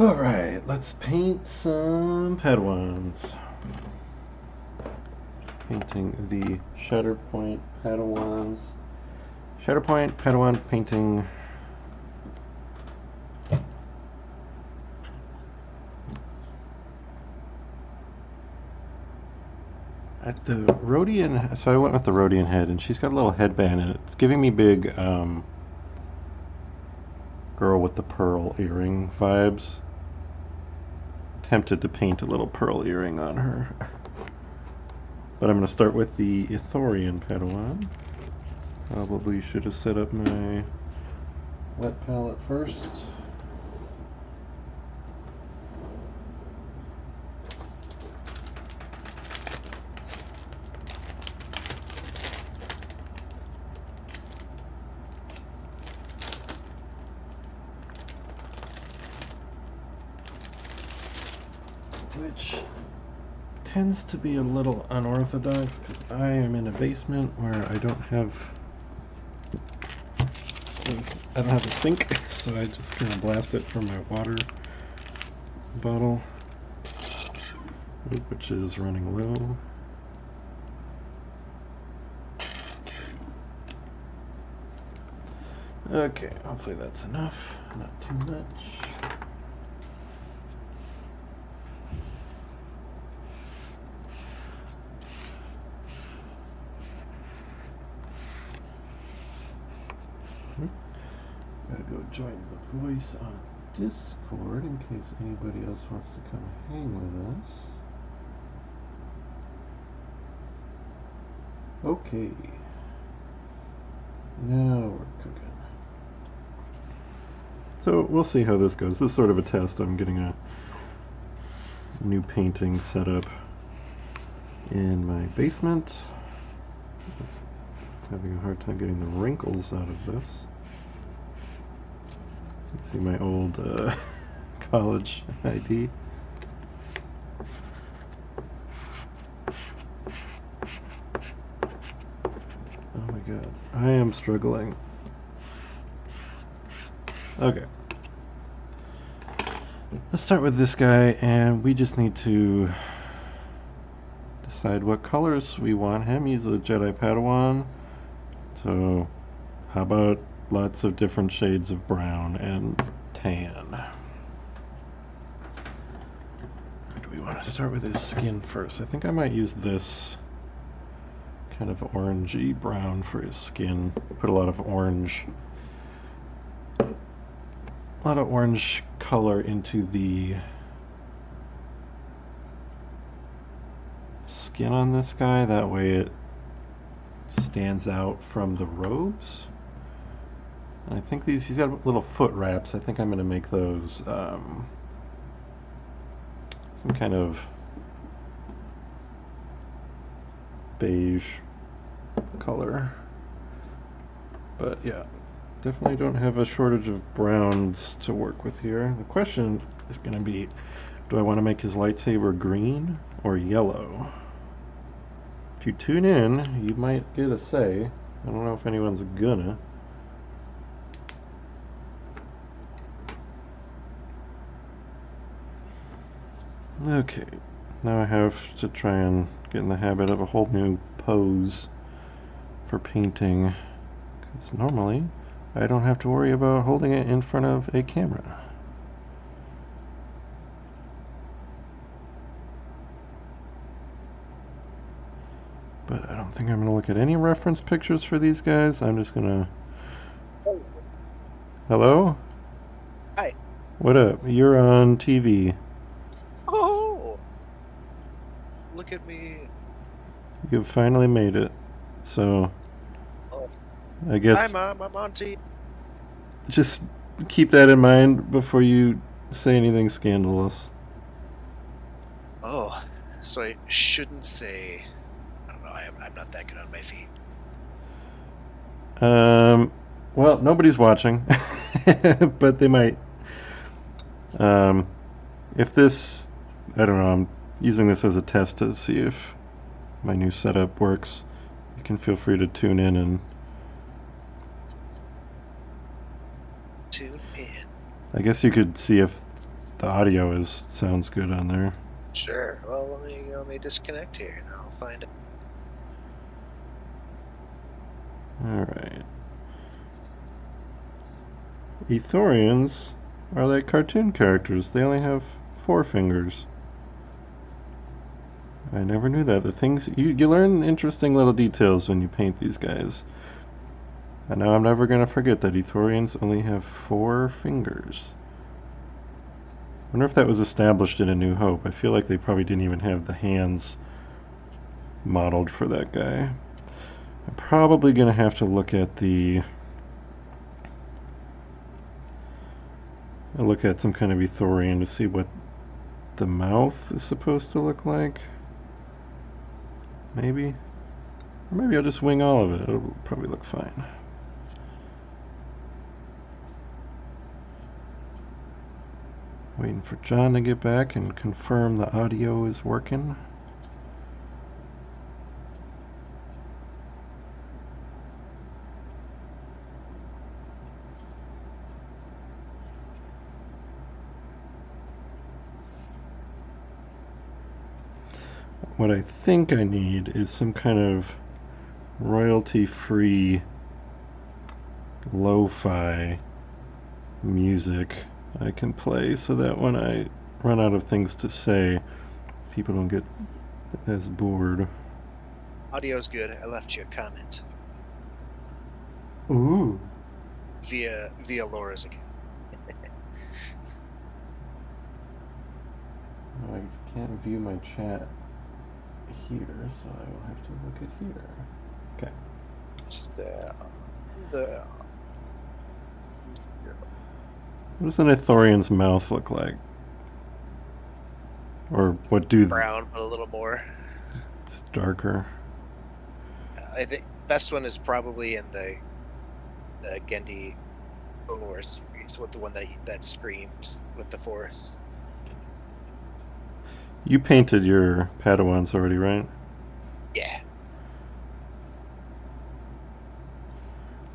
Alright, let's paint some Padawans. Painting the Shatterpoint Padawans. Shatterpoint Padawan painting. At the Rhodian, so I went with the Rhodian head, and she's got a little headband, and it's giving me big girl with the pearl earring vibes. Tempted to paint a little pearl earring on her. But I'm going to start with the Ithorian Padawan. Probably should have set up my wet palette first. Which tends to be a little unorthodox because I am in a basement where I don't have a sink, so I just kind of blast it from my water bottle, which is running low. Okay, hopefully that's enough, not too much. Gotta go join the voice on Discord in case anybody else wants to come hang with us. Okay. Now we're cooking. So we'll see how this goes. This is sort of a test. I'm getting a new painting set up in my basement. Having a hard time getting the wrinkles out of this. See my old college ID. Oh my god, I am struggling. Okay. Let's start with this guy, and we just need to decide what colors we want him. He's a Jedi Padawan, so how about lots of different shades of brown and tan. Do we want to start with his skin first? I think I might use this kind of orangey brown for his skin. Put a lot of orange color into the skin on this guy. That way it stands out from the robes. I think he's got little foot wraps. I think I'm going to make those some kind of beige color. But yeah, definitely don't have a shortage of browns to work with here. The question is going to be, do I want to make his lightsaber green or yellow? If you tune in, you might get a say. I don't know if anyone's gonna. Okay, now I have to try and get in the habit of a whole new pose for painting, because normally I don't have to worry about holding it in front of a camera. But I don't think I'm going to look at any reference pictures for these guys. I'm just going to... Hello? Hi. What up? You're on TV. Oh! Look at me. You've finally made it. So, Oh. I guess... Hi, Mom. I'm on TV. Just keep that in mind before you say anything scandalous. Oh, so I shouldn't say... I don't know. I'm not that good on my feet. Well, nobody's watching, but they might. If this, I don't know, I'm using this as a test to see if my new setup works. You can feel free to tune in and Tune in. I guess you could see if the audio sounds good on there. Sure. Well, let me disconnect here, and I'll find it. All right. Ethorians are like cartoon characters. They only have 4 fingers. I never knew that. The things you learn interesting little details when you paint these guys. And now I'm never gonna forget that Ethorians only have 4 fingers. I wonder if that was established in A New Hope. I feel like they probably didn't even have the hands modeled for that guy. I'm probably gonna have to look at some kind of Ethorian to see what the mouth is supposed to look like. Maybe. Or maybe I'll just wing all of it. It'll probably look fine. Waiting for John to get back and confirm the audio is working. What I think I need is some kind of royalty-free lo-fi music I can play so that when I run out of things to say, people don't get as bored. Audio's good. I left you a comment Ooh. via Laura's account. I can't view my chat here, so I will have to look at here. Okay. Just the What does an Ithorian's mouth look like? Or what do brown, but a little more. it's darker? I think best one is probably in the Gendy Clone Wars series, with the one that screams with the Force. You painted your Padawans already, right? Yeah.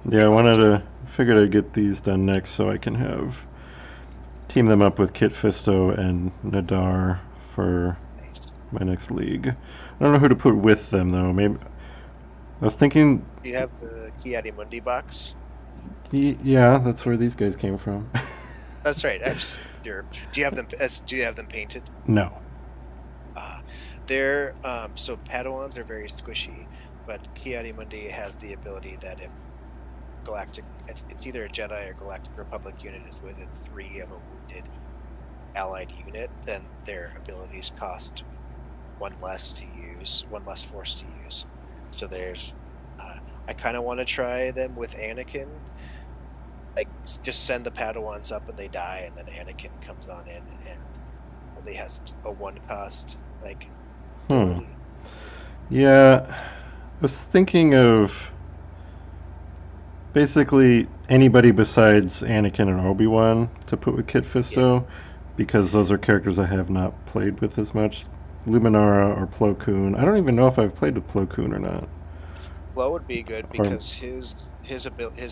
Yeah, figured I'd get these done next so I can team them up with Kit Fisto and Nadar for Nice. my next league. I don't know who to put with them though. Maybe I was thinking. Do you have the Kiadi Mundi box? Yeah, that's where these guys came from. That's right. I'm sure. Do you have them? Do you have them painted? No. They're so Padawans are very squishy, but Kiadi Mundi has the ability that if Galactic, it's either a Jedi or Galactic Republic unit is within 3 of a wounded allied unit, then their abilities cost 1 less to use, 1 less force to use. So there's, I kind of want to try them with Anakin. Like, just send the Padawans up and they die, and then Anakin comes on in and only has a 1 cost, like, ability. Yeah, I was thinking of basically anybody besides Anakin and Obi-Wan to put with Kit Fisto, because those are characters I have not played with as much. Luminara or Plo Koon. I don't even know if I've played with Plo Koon or not. Well, would be good because his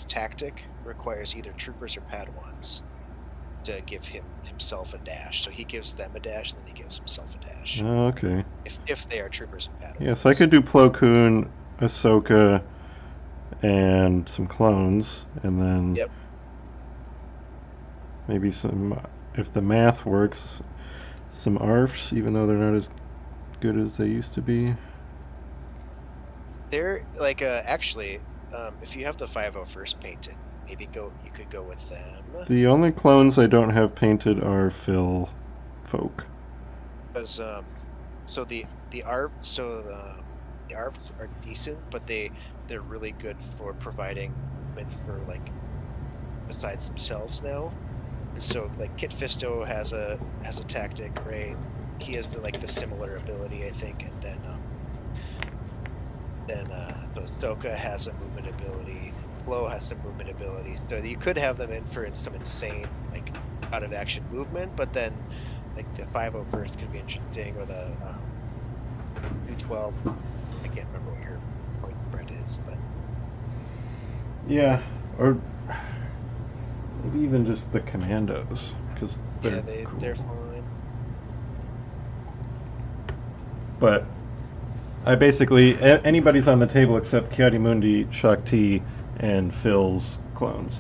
tactic requires either troopers or Padawans to give himself a dash. So he gives them a dash, and then he gives himself a dash. Oh, okay. If they are troopers and Padawans. Yeah, so I could do Plo Koon, Ahsoka, and some clones, and then maybe some, if the math works, some ARFs, even though they're not as good as they used to be. They're like actually, if you have the 501st painted, maybe you could go with them. The only clones I don't have painted are Phil folk. Because so the ARFs are decent, but they're really good for providing movement for, like, besides themselves now. And so, like, Kit Fisto has a tactic, right? He has the similar ability, I think, and then so Ahsoka has a movement ability. Plo has some movement ability. So you could have them in for some insane, like, out of action movement, but then, like, the 501st could be interesting, or the 212. I can't remember what your point spread is, but yeah, or maybe even just the commandos, because Yeah, they're cool. they're fine. But I basically anybody's on the table except Kiadimundi, Shakti, and Phil's clones.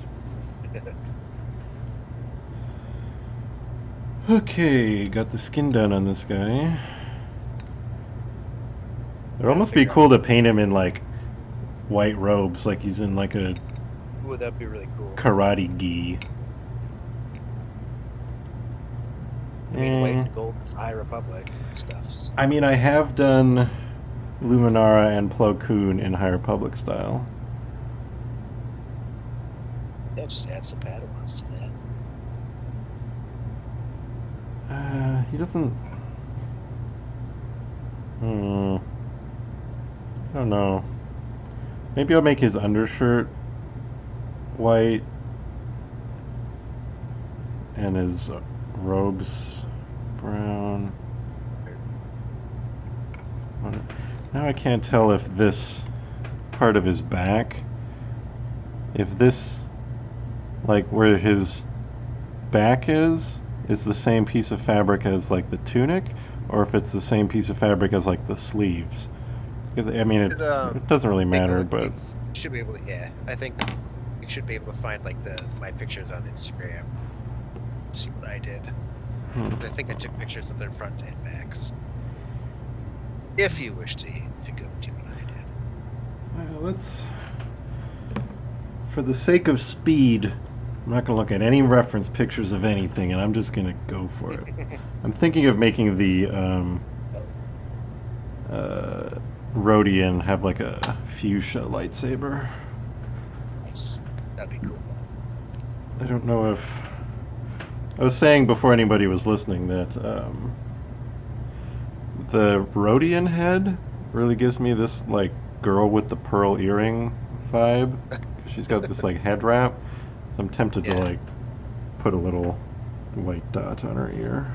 Okay, got the skin done on this guy. It'd almost be cool to paint him in like white robes, like he's in like a Ooh, that'd be really cool. karate gi. I mean, white and gold High Republic stuff. So. I mean, I have done Luminara and Plo Koon in High Republic style. Yeah, just add some Padawans to that. He doesn't. I don't know. Maybe I'll make his undershirt white and his robes brown. Now I can't tell if this part of his back, if this, like where his back is the same piece of fabric as like the tunic, or if it's the same piece of fabric as like the sleeves. I mean, it doesn't really matter, but you should be able to. Yeah, I think you should be able to find like my pictures on Instagram. See what I did. I think I took pictures of their front and backs. If you wish to go to what I did. Well, let's. For the sake of speed, I'm not going to look at any reference pictures of anything, and I'm just going to go for it. I'm thinking of making the Rhodian have like a fuchsia lightsaber. Nice. That'd be cool. I don't know if... I was saying before anybody was listening that the Rhodian head really gives me this like girl with the pearl earring vibe. She's got this like head wrap. So I'm tempted to like put a little white dot on her ear.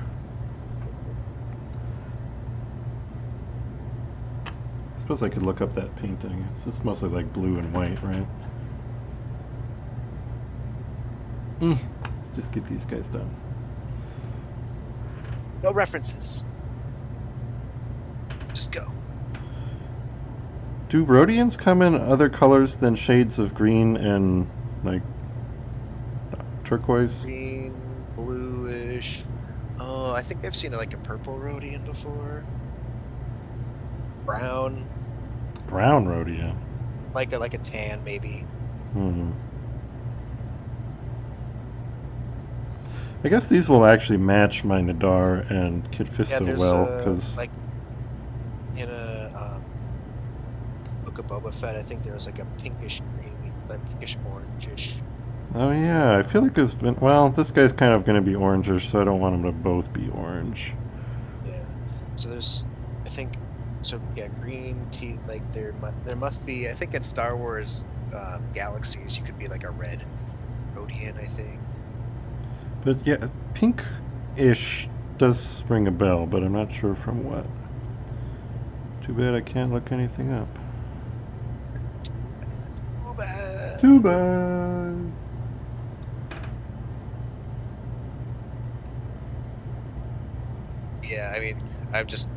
I suppose I could look up that painting. It's just mostly like blue and white, right? Let's just get these guys done. No references. Just go. Do Rhodians come in other colors than shades of green and like turquoise? Green, bluish. Oh, I think I've seen like a purple Rhodian before. Brown. Brown Rhodian. Like a tan maybe. I guess these will actually match my Nadar and Kit Fisto well, because like in a Book of Boba Fett, I think there was like a pinkish green, like pinkish orangish. Oh yeah, I feel like there's been. Well, this guy's kind of going to be orangish, so I don't want them to both be orange. Yeah. So there's, I think, so yeah, green tea. Like there must be. I think in Star Wars Galaxies, you could be like a red Rhodian, I think. But yeah, pink-ish does ring a bell, but I'm not sure from what. Too bad I can't look anything up. Too bad. Too bad. Yeah, I mean, I've just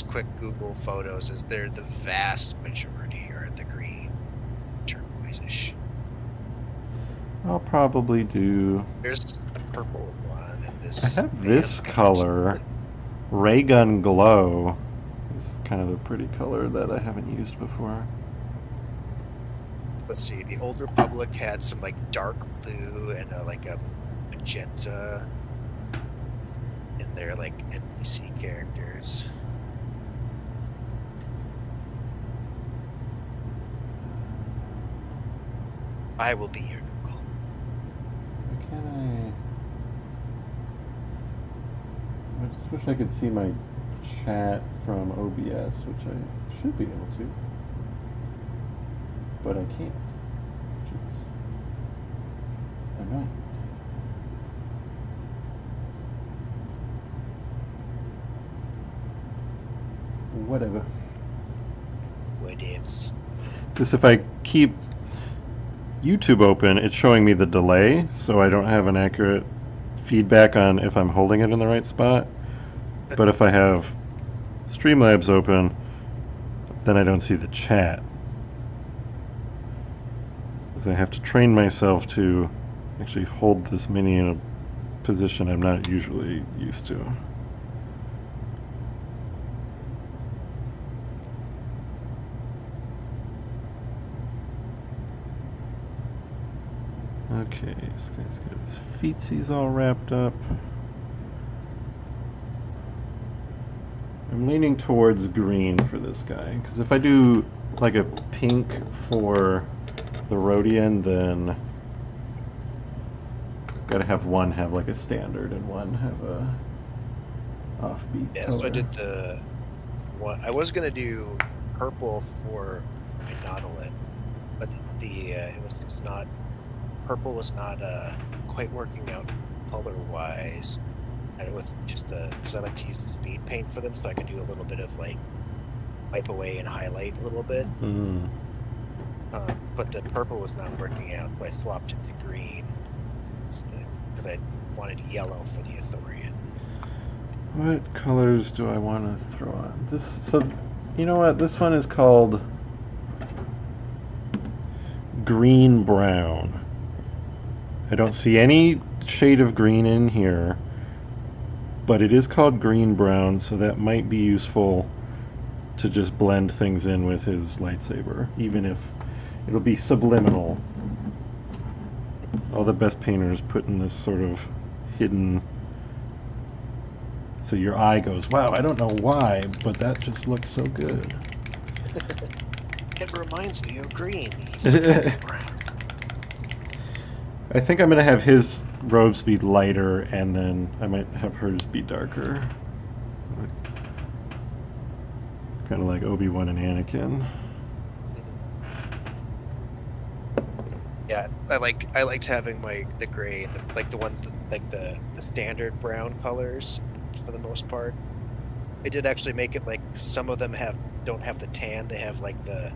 quick Google photos. Is there the vast majority are the green, turquoise-ish. I'll probably do. There's a purple one in this. I have this color, Ray Gun Glow. It's kind of a pretty color that I haven't used before. Let's see. The Old Republic had some like dark blue and like a magenta in their like NPC characters. I will be your Google. Why can't I just wish I could see my chat from OBS, which I should be able to. But I can't, which is annoying. Whatever. What ifs? Just if I keep YouTube open, it's showing me the delay, so I don't have an accurate feedback on if I'm holding it in the right spot. But if I have Streamlabs open, then I don't see the chat. Because I have to train myself to actually hold this mini in a position I'm not usually used to. Okay, this guy's got his feetsies all wrapped up. I'm leaning towards green for this guy, because if I do like a pink for the Rhodian, then gotta have one have like a standard and one have a offbeat Yeah, color. so I did the one. I was gonna do purple for my Nautilus, but it's not. Purple was not quite working out color wise. With just because I like to use the speed paint for them, so I can do a little bit of like wipe away and highlight a little bit. But the purple was not working out, so I swapped it to green because I wanted yellow for the Ithorian. What colors do I want to throw on this? So, you know what? This one is called green brown. I don't see any shade of green in here, but it is called green brown, so that might be useful to just blend things in with his lightsaber, even if it'll be subliminal. All the best painters put in this sort of hidden, so your eye goes, wow, I don't know why, but that just looks so good. It reminds me of green. I think I'm going to have his robes be lighter, and then I might have hers be darker. Kind of like Obi-Wan and Anakin. Yeah, I liked having the gray and the standard brown colors for the most part. I did actually make it like some of them don't have the tan, they have like a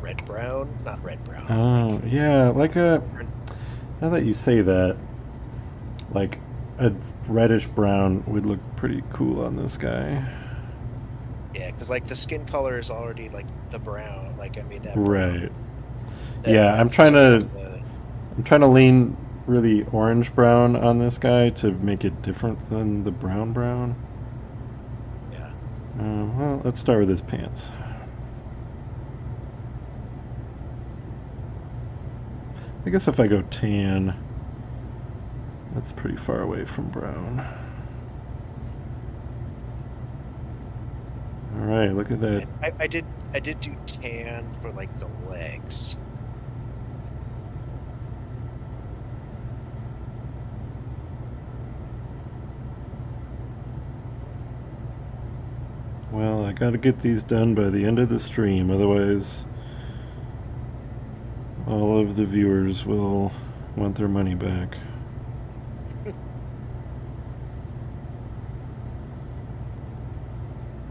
red brown, not red brown. Oh, yeah, now that you say that, like a reddish brown would look pretty cool on this guy. Yeah, because like the skin color is already like the brown, like I made that brown. Right. Yeah, I'm trying to lean really orange brown on this guy to make it different than the brown. Yeah. Well, let's start with his pants. I guess if I go tan, that's pretty far away from brown. All right, look at that. I did do tan for like the legs. Well, I gotta get these done by the end of the stream, otherwise all of the viewers will want their money back.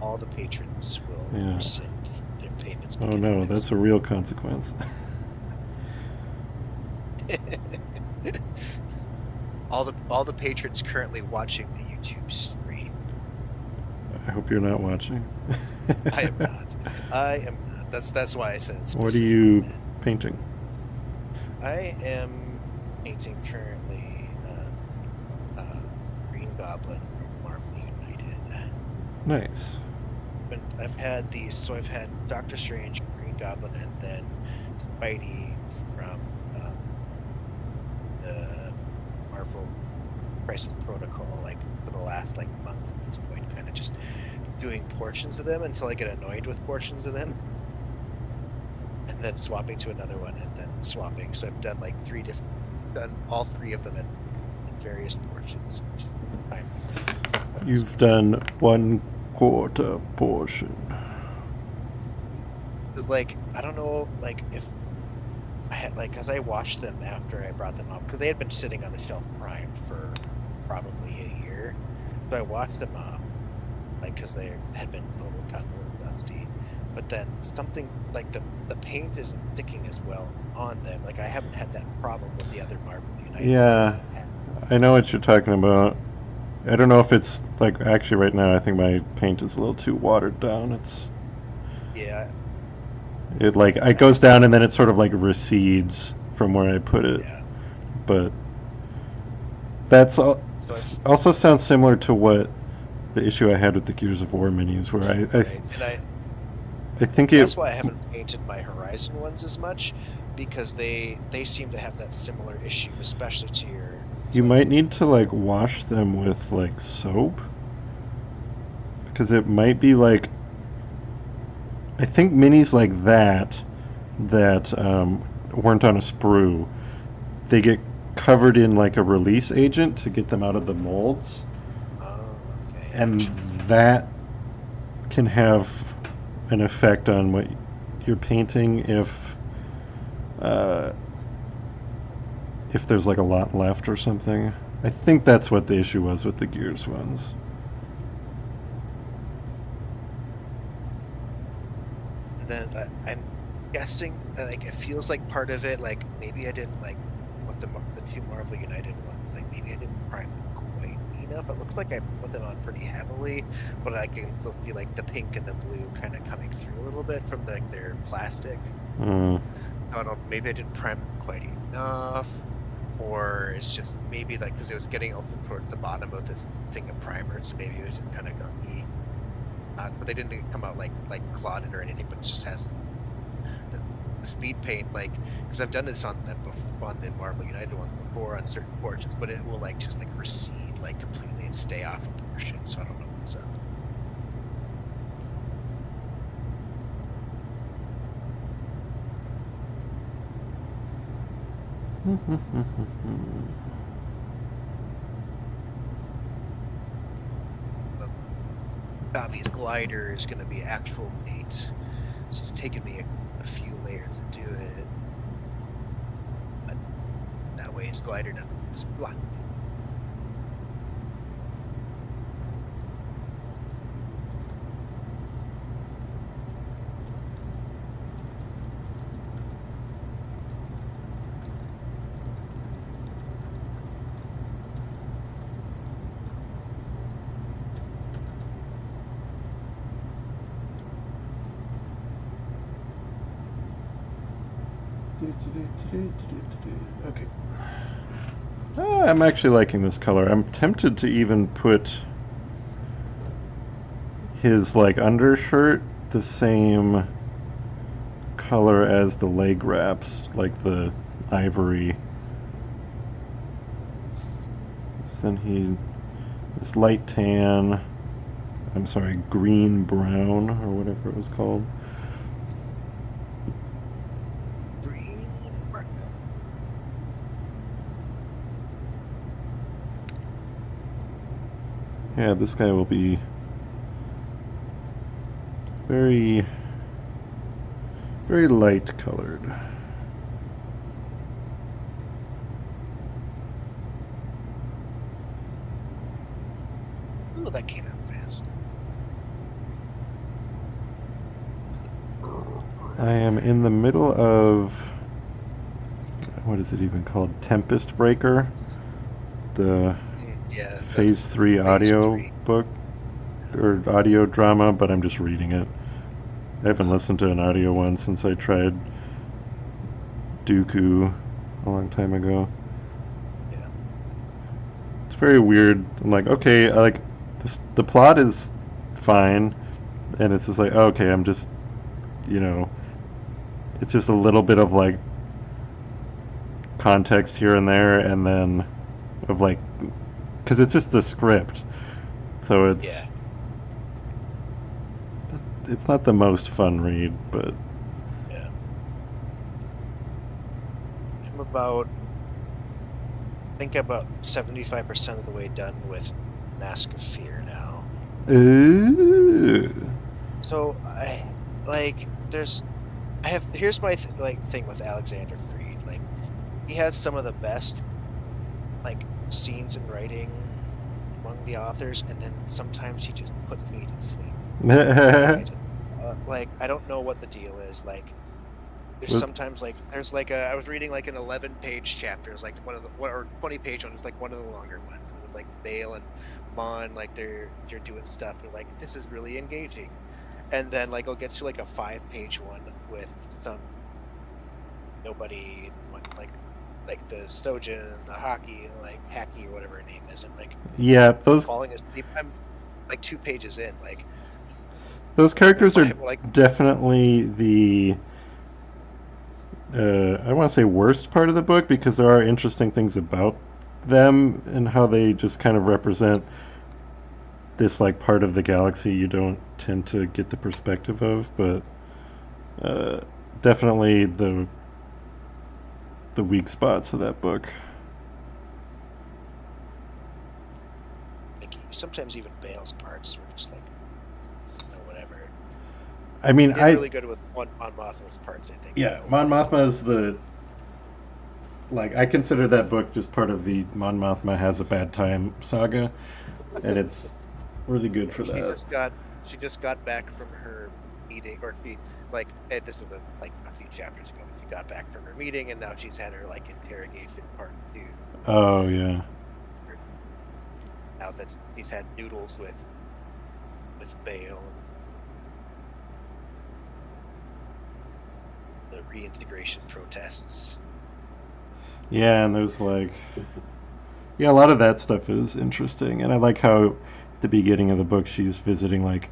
All the patrons will rescind their payments. Oh no, that's a real consequence. all the patrons currently watching the YouTube stream. I hope you're not watching. I am not. I am not. That's why I said it's What are you painting? I am painting currently Green Goblin from Marvel United. Nice. I've had these, so I've had Doctor Strange, Green Goblin, and then Spidey from the Marvel Crisis Protocol, like for the last like month at this point, kind of just doing portions of them until I get annoyed with portions of them, and then swapping to another one, and then swapping. So I've done like done all three of them in various portions. You've done 1/4 portion. Because like I don't know, like if I had like, cause I watched them after I brought them up, because they had been sitting on the shelf primed for probably a year. So I watched them up, like because they had been gotten a little dusty. But then something like the paint isn't sticking as well on them. Like I haven't had that problem with the other Marvel United ones in Yeah, the past. I know what you're talking about. I don't know if it's like actually right now. I think my paint is a little too watered down. Yeah, It like it goes down and then it sort of like recedes from where I put it. yeah. But So I've also sounds similar to what the issue I had with the Gears of War minis, where right, and I think it that's why I haven't painted my Horizon ones as much because they seem to have that similar issue, especially to your you to like might need to like wash them with like soap because it might be like I think minis like that weren't on a sprue. They get covered in like a release agent to get them out of the molds, oh, okay, and interesting. that can have an effect on what you're painting uh, if there's like a lot left or something. I think that's what the issue was with the Gears ones. And then I'm guessing like it feels like part of it, like maybe I didn't like with the two Marvel United ones, like maybe I didn't prime them quite enough. It looks like I put them on pretty heavily, but I can still feel like the pink and the blue kind of coming through a little bit from like their plastic. Mm. I don't know, maybe I didn't prime them quite enough, or it's just maybe like because it was getting also towards the bottom of this thing of primer, so maybe it was just kind of gunky. But they didn't come out like clotted or anything, but it just has the speed paint, like because I've done this on on the Marvel United ones before on certain portions, but it will like just like recede like completely and stay off a portion. So I don't know what's up. Obvious glider is going to be actual paint, so it's taken me a few layers to do it. But that way, his glider doesn't just block. Okay. I'm actually liking this color. I'm tempted to even put his like undershirt the same color as the leg wraps, like the ivory. Then he this light tan. I'm sorry, green brown or whatever it was called. Green. Yeah, this guy will be very, very light colored. Oh, that came out fast. I am in the middle of what is it even called? Tempest Breaker, the Yeah, that's Phase 3 phase audio three. book or audio drama, but I'm just reading it. I haven't listened to an audio one since I tried Dooku a long time ago. Yeah. It's very weird. I'm like, okay, I like this, the plot is fine, and it's just like, okay, I'm just, you know, it's just a little bit of like context here and there, and then of like, because it's just the script, so Yeah. it's not the most fun read, but Yeah. I'm about I think about 75% of the way done with Mask of Fear now. ooh, So I like there's I have here's my thing with Alexander Freed. Like he has some of the best like scenes and writing among the authors, and then sometimes he just puts me to sleep. Like I just like I don't know what the deal is. Like There's But sometimes like there's like a I was reading like an 11-page chapter. It's like one of the one or 20-page one. It's like one of the longer ones. And it was like Bale and Mon like they're doing stuff and like this is really engaging. And then like I'll get to like a 5-page one with some nobody and what like the Sojin and the hockey and like Hacky or whatever her name is and like yeah, I'm those falling asleep. I'm like 2 pages in. Like those characters are five like definitely the I want to say worst part of the book because there are interesting things about them and how they just kind of represent this like part of the galaxy you don't tend to get the perspective of, but uh, definitely the weak spots of that book. sometimes even Bale's parts were just like whatever. I He mean, did really good with one on Mothma's parts, I think, but yeah, Mon overall, Mothma is the like I consider that book just part of the Mon Mothma has a bad time saga, and it's really good yeah, for that. she just got back from her meeting, or she this was like a few chapters ago. She got back from her meeting, and now she's had her like interrogation part 2. Oh yeah, Now that she's had noodles with Bale and the reintegration protests. yeah, and there's like yeah, a lot of that stuff is interesting, and I like how at the beginning of the book she's visiting like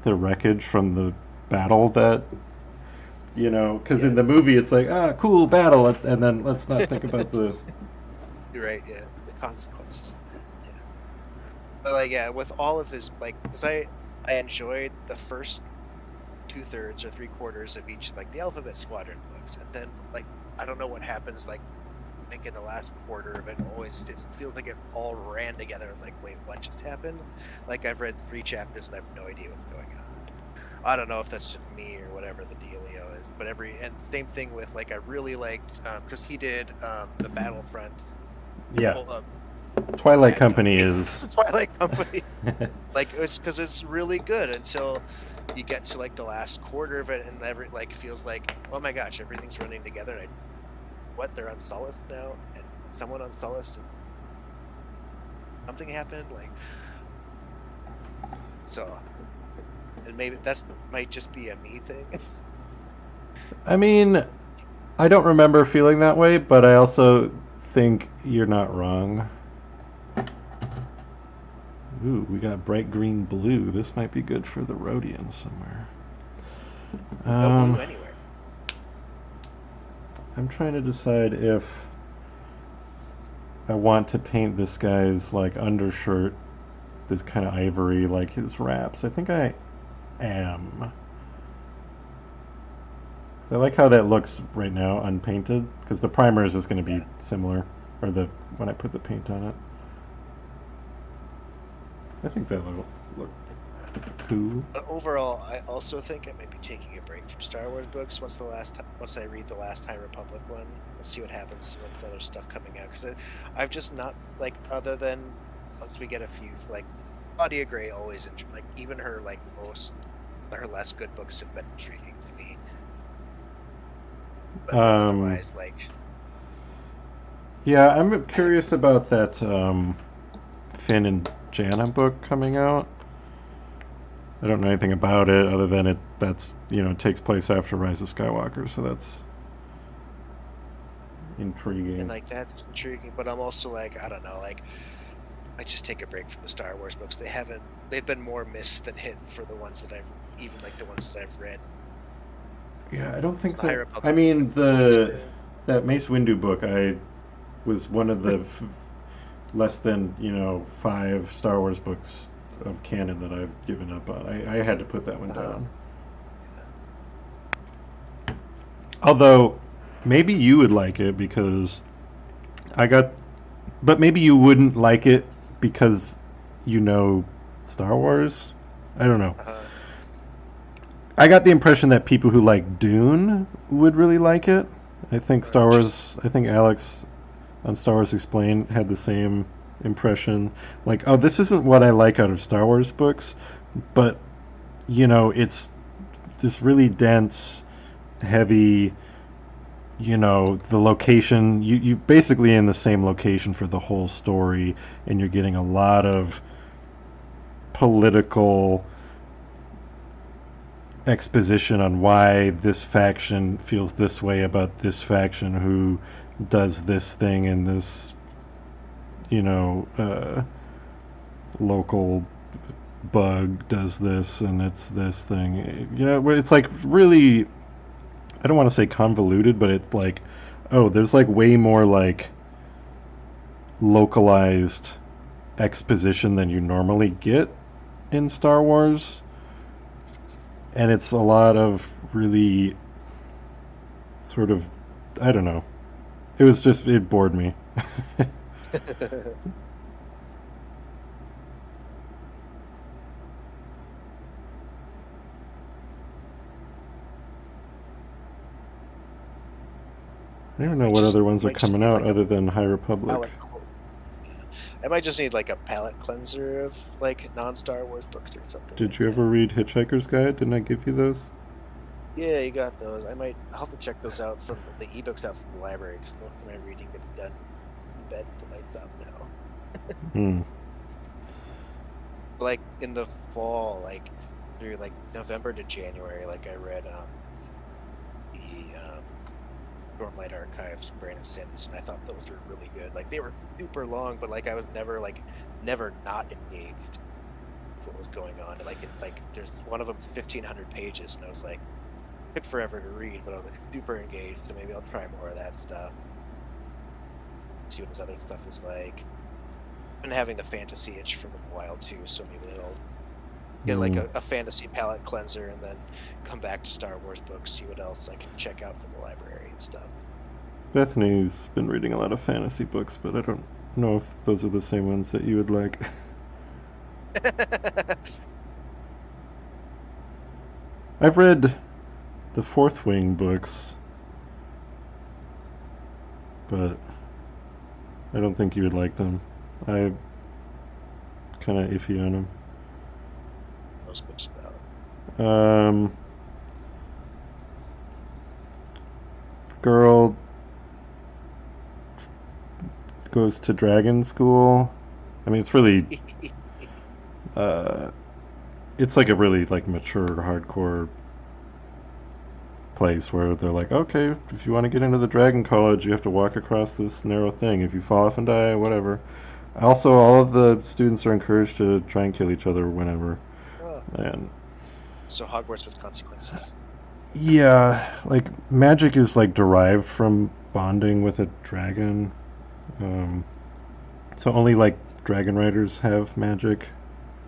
the wreckage from the battle that because in Yeah, the movie it's like cool battle, and then let's not think about the you're right. Yeah, the consequences of that. Yeah. But like yeah, with all of his like, because I enjoyed the first 2/3 or 3/4 of each like the Alphabet Squadron books, and then like I don't know what happens like I think in the last quarter of it always it feels like it all ran together. I was like, wait, what just happened? Like I've read 3 chapters and I have no idea what's going on. I don't know if that's just me or whatever the dealio is, but and same thing with like I really liked because he did the Battlefront yeah. well, Twilight Bad Company Company, is Twilight Company. Like it's because it's really good until you get to like the last quarter of it, and every like feels like oh my gosh, everything's running together. And what they're on Solace now, and someone on Solace, something happened. Like so, and maybe that's might just be a me thing. I mean, I don't remember feeling that way, but I also think you're not wrong. Ooh, we got bright green blue. This might be good for the Rhodian somewhere. No blue Um, anywhere. I'm trying to decide if I want to paint this guy's like undershirt this kind of ivory like his wraps. I think I am. So I like how that looks right now unpainted because the primer is just going to be Yeah, similar, or the when I put the paint on it. I think that will look yeah. cool. But overall, I also think I might be taking a break from Star Wars books once I read the last High Republic one. We'll see what happens with the other stuff coming out because I've just not like other than once we get a few like Claudia Gray always like even her like her less good books have been intriguing to me. But then Um, otherwise, like yeah, I'm I curious about that Finn and Janna book coming out. I don't know anything about it other than that's it takes place after Rise of Skywalker, so that's and intriguing. like that's intriguing. But I'm also like I don't know like. I just take a break from the Star Wars books. They've been more miss than hit for the ones that I've even like the ones that I've read. Yeah, I don't So think the High that. I Republic has been mean, really the slow. that Mace Windu book, I was one of the less than 5 Star Wars books of canon that I've given up on. I had to put that one Uh, down. yeah. Although, maybe you would like it because I got, but maybe you wouldn't like it because you know Star Wars. I don't know. Uh, I got the impression that people who like Dune would really like it. I think Star Interesting. Wars. I think Alex on Star Wars Explained had the same impression. Like, oh, this isn't what I like out of Star Wars books, but it's this really dense, heavy, the location, you basically in the same location for the whole story, and you're getting a lot of political exposition on why this faction feels this way about this faction who does this thing in this, you know, local bug does this and it's this thing. It's like really, I don't want to say convoluted, but it's like, oh, there's like way more like localized exposition than you normally get in Star Wars. And it's a lot of really sort of, I don't know. It bored me. I don't know what other I ones are might just coming need out like a other than High Republic. palette. Yeah. I might just need like a palette cleanser of like non-Star Wars books or something Did like you ever that. read Hitchhiker's Guide? Didn't I give you those? Yeah, you got those. I'll have to check those out from the ebooks out from the library because most of my reading gets done in bed with the lights off now. Hmm. Like in the fall, like through like November to January, like I read the Stormlight Archives from Brandon Sanderson. I thought those were really good. Like they were super long, but like I was never not engaged with what was going on. Like there's one of them 1,500 pages, and I was like took forever to read, but I was like super engaged. So maybe I'll try more of that stuff. See what his other stuff is like. And having the fantasy itch for a while too, so maybe that'll get like Hmm. a fantasy palette cleanser and then come back to Star Wars books, see what else I can check out from the library and stuff. Bethany's been reading a lot of fantasy books, but I don't know if those are the same ones that you would like. I've read the Fourth Wing books, but I don't think you would like them. I kind of iffy on Those books about. them. Girl goes to dragon school. I mean, it's really, uh, it's like a really like mature, hardcore place where they're like, okay, if you want to get into the dragon college, you have to walk across this narrow thing. If you fall off and die, whatever. Also, all of the students are encouraged to try and kill each other whenever. Oh, And so Hogwarts with consequences. yeah, like magic is like derived from bonding with a dragon. Um, so only like dragon riders have magic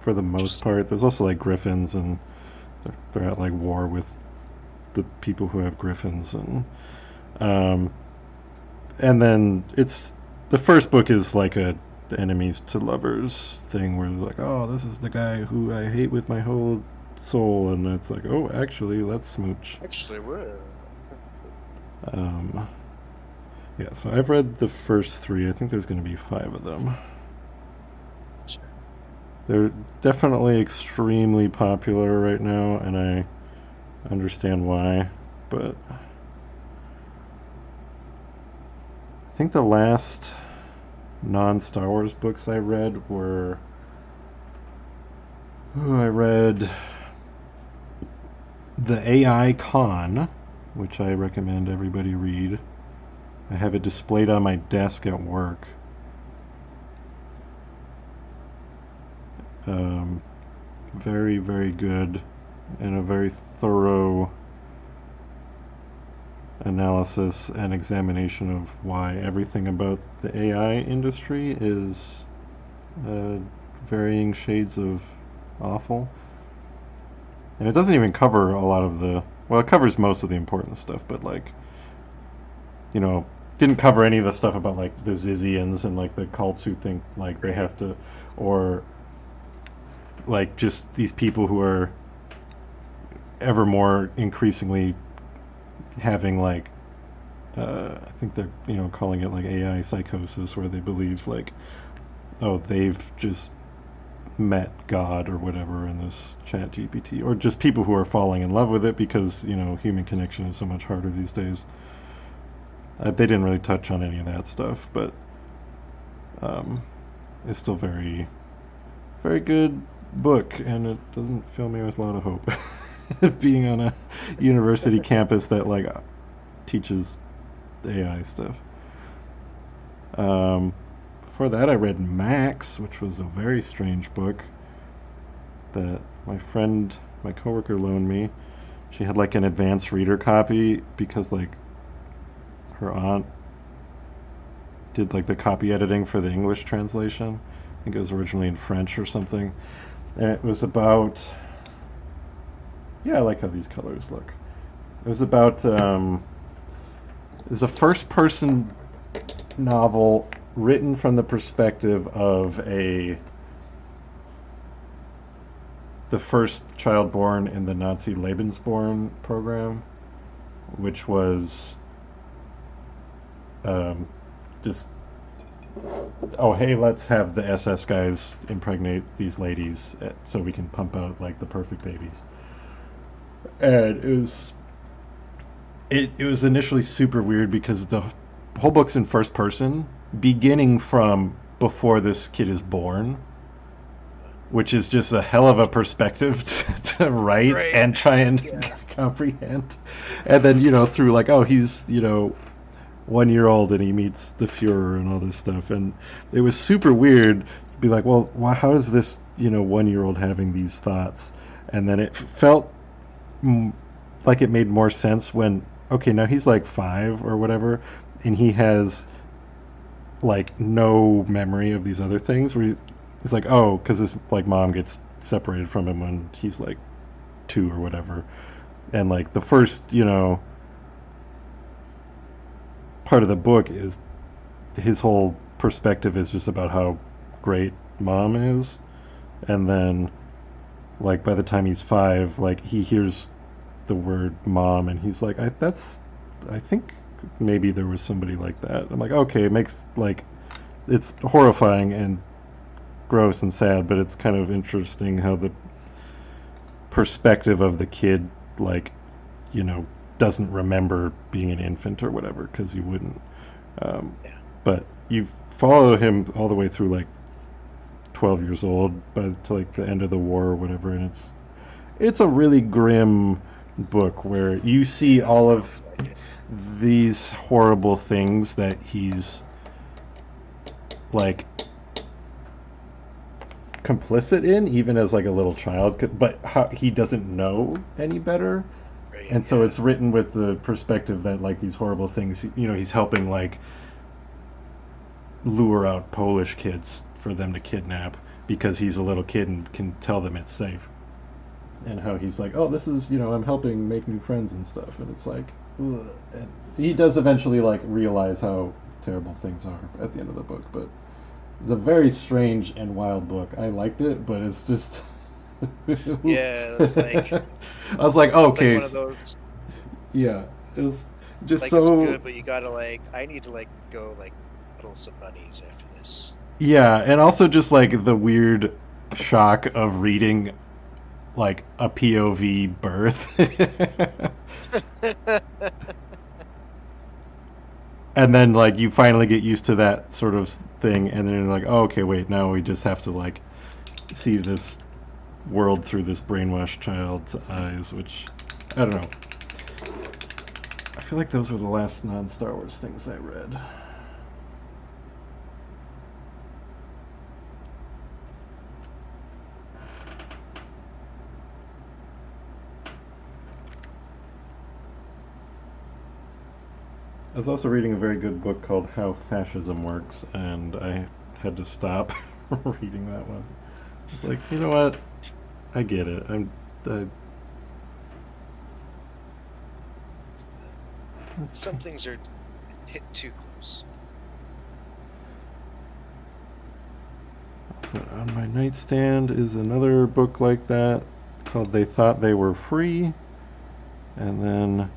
for the most Interesting. part. There's also like griffins, and they're at like war with the people who have griffins, um, and then it's the first book is like a enemies to lovers thing where they're like, oh, this is the guy who I hate with my whole soul, and it's like, oh, actually, let's smooch. Actually, well, Um, yeah, so I've read the first three. I think there's going to be five of them. sure. They're definitely extremely popular right now, and I understand why. But I think the last non-Star Wars books I read were. Ooh, I read The AI Con, which I recommend everybody read. I have it displayed on my desk at work. Um, very, very good, and a very thorough analysis and examination of why everything about the AI industry is uh, varying shades of awful. And it doesn't even cover a lot of the. Well, it covers most of the important stuff, but like, you know, didn't cover any of the stuff about like the Zizians and like the cults who think like they Right. have to, or like just these people who are ever more increasingly having like I think they're calling it like AI psychosis, where they believe like, oh, they've just met God or whatever in this chat GPT, or just people who are falling in love with it because human connection is so much harder these days. They didn't really touch on any of that stuff, but um, it's still very, very good book, and it doesn't fill me with a lot of hope. Being on a university campus that like teaches AI stuff. Um, Before that, I read Max, which was a very strange book that my coworker loaned me. She had like an advanced reader copy because like her aunt did like the copy editing for the English translation. I think it was originally in French or something. And it was about, yeah, I like how these colors look. It was about it was a first person novel written from the perspective of a the first child born in the Nazi Lebensborn program, which was um, just, oh hey, let's have the SS guys impregnate these ladies so we can pump out like the perfect babies. And it was initially super weird because the whole book's in first person, beginning from before this kid is born, which is just a hell of a perspective to write Right. and try and Yeah. comprehend. And then, through like, oh, he's, 1 year old and he meets the Fuhrer and all this stuff. And it was super weird to be like, well, how is this, 1 year old having these thoughts? And then it felt like it made more sense when, okay, now he's like 5 or whatever, and he has like no memory of these other things where he's like, oh, because his like mom gets separated from him when he's like 2 or whatever, and like the first part of the book is his whole perspective is just about how great mom is, and then like by the time he's 5, like he hears the word mom and he's like, I think maybe there was somebody like that. I'm like, okay, it makes like, it's horrifying and gross and sad, but it's kind of interesting how the perspective of the kid, like, you know, doesn't remember being an infant or whatever, because you wouldn't. Um, Yeah. but you follow him all the way through like 12 years old, but to like the end of the war or whatever, and it's a really grim book where you see Yeah. all of Sounds like it. these horrible things that he's like complicit in, even as like a little child, but how, he doesn't know any better, Right. and so Yeah. it's written with the perspective that like these horrible things, he's helping like lure out Polish kids for them to kidnap because he's a little kid and can tell them it's safe, and how he's like, oh, this is, I'm helping make new friends and stuff, and it's like, ugh. And he does eventually like realize how terrible things are at the end of the book, but it's a very strange and wild book. I liked it, but it's just. Yeah. It's like I was like, oh, it's like okay, one of those yeah, it was just like it's so. good, but you gotta like I need to like go like cuddle some bunnies after this. Yeah, and also just like the weird shock of reading like a POV birth. And then like you finally get used to that sort of thing, and then you're like, oh, okay, wait, now we just have to like see this world through this brainwashed child's eyes, which I don't know. I feel like those were the last non-Star Wars things I read. I was also reading a very good book called How Fascism Works, and I had to stop reading that one. It's like, you know what? I get it. I, Some things are hit too close. but on my nightstand is another book like that called They Thought They Were Free, and then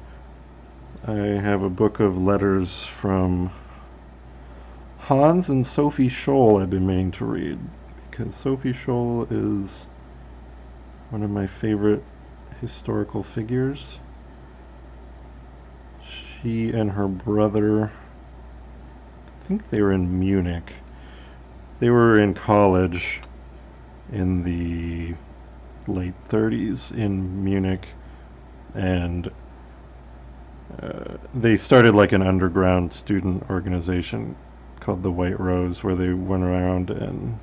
I have a book of letters from Hans and Sophie Scholl I've been meaning to read, because Sophie Scholl is one of my favorite historical figures. She and her brother, I think they were in Munich. They were in college in the late 30s in Munich, and they started like an underground student organization called the White Rose, where they went around and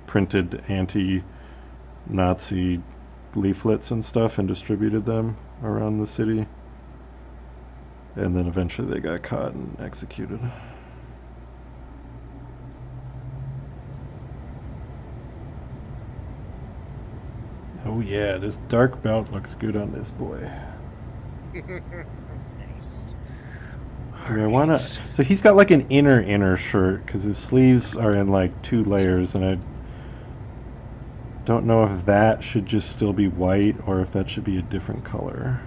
printed anti-Nazi leaflets and stuff and distributed them around the city. And then eventually they got caught and executed. Oh yeah, this dark belt looks good on this boy. Nice. I mean, I wanna. So he's got like an inner shirt because his sleeves are in like 2 layers, and I don't know if that should just still be white or if that should be a different color.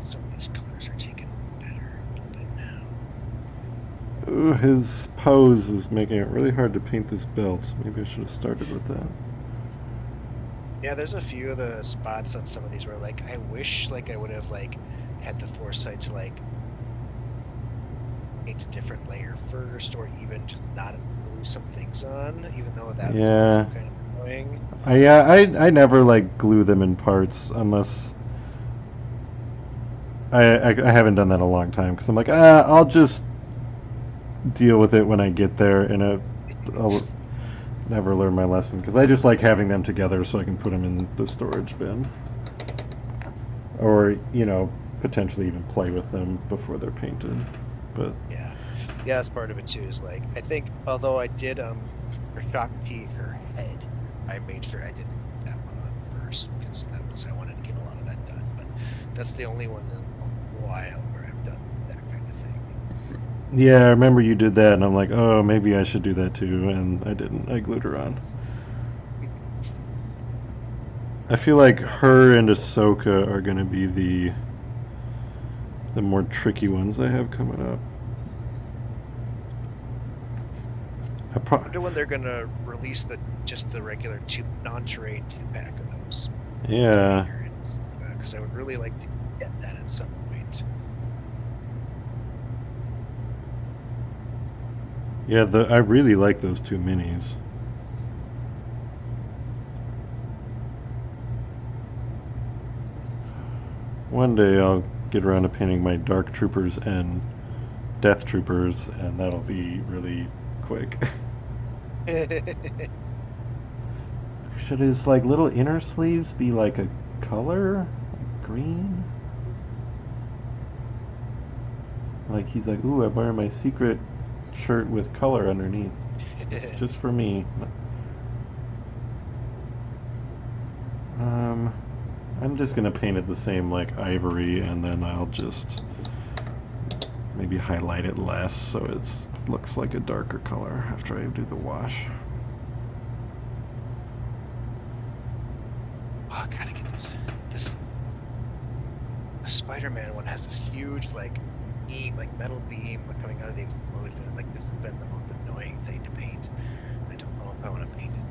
Some of these colors are taken better a little bit now. Ooh, his pose is making it really hard to paint this belt. Maybe I should have started with that. Yeah, there's a few of the spots on some of these where like I wish like I would have like had the foresight to like paint a different layer first, or even just not glue some things on, even though that was Yeah. kind of annoying. I never like glue them in parts unless I haven't done that in a long time because I'm like I'll just deal with it when I get there, and I'll never learn my lesson because I just like having them together so I can put them in the storage bin, or potentially even play with them before they're painted. But Yeah, that's part of it too. Is like I think although I did for Shakti her head, I made sure I didn't glue that one on first because that was I wanted to get a lot of that done. But that's the only one in a while where I've done that kind of thing. yeah, I remember you did that, and I'm like, oh, maybe I should do that too, and I didn't. I glued her on. I feel like her and Ahsoka are going to be the more tricky ones I have coming up. I wonder when they're gonna release just the regular non-terrain 2-pack of those. Yeah. Because I would really like to get that at some point. Yeah, I really like those 2 minis. One day I'll get around to painting my Dark Troopers and Death Troopers, and that'll be really quick. Should his like little inner sleeves be like a color? Like green? Like he's like, ooh, I'm wearing my secret shirt with color underneath. It's just for me. I'm just gonna paint it the same like ivory, and then I'll just maybe highlight it less so it looks like a darker color after I do the wash. Oh, I gotta get this Spider-Man one has this huge like beam, like metal beam coming out of the explosion, and like this has been the most annoying thing to paint. I don't know if I want to paint it.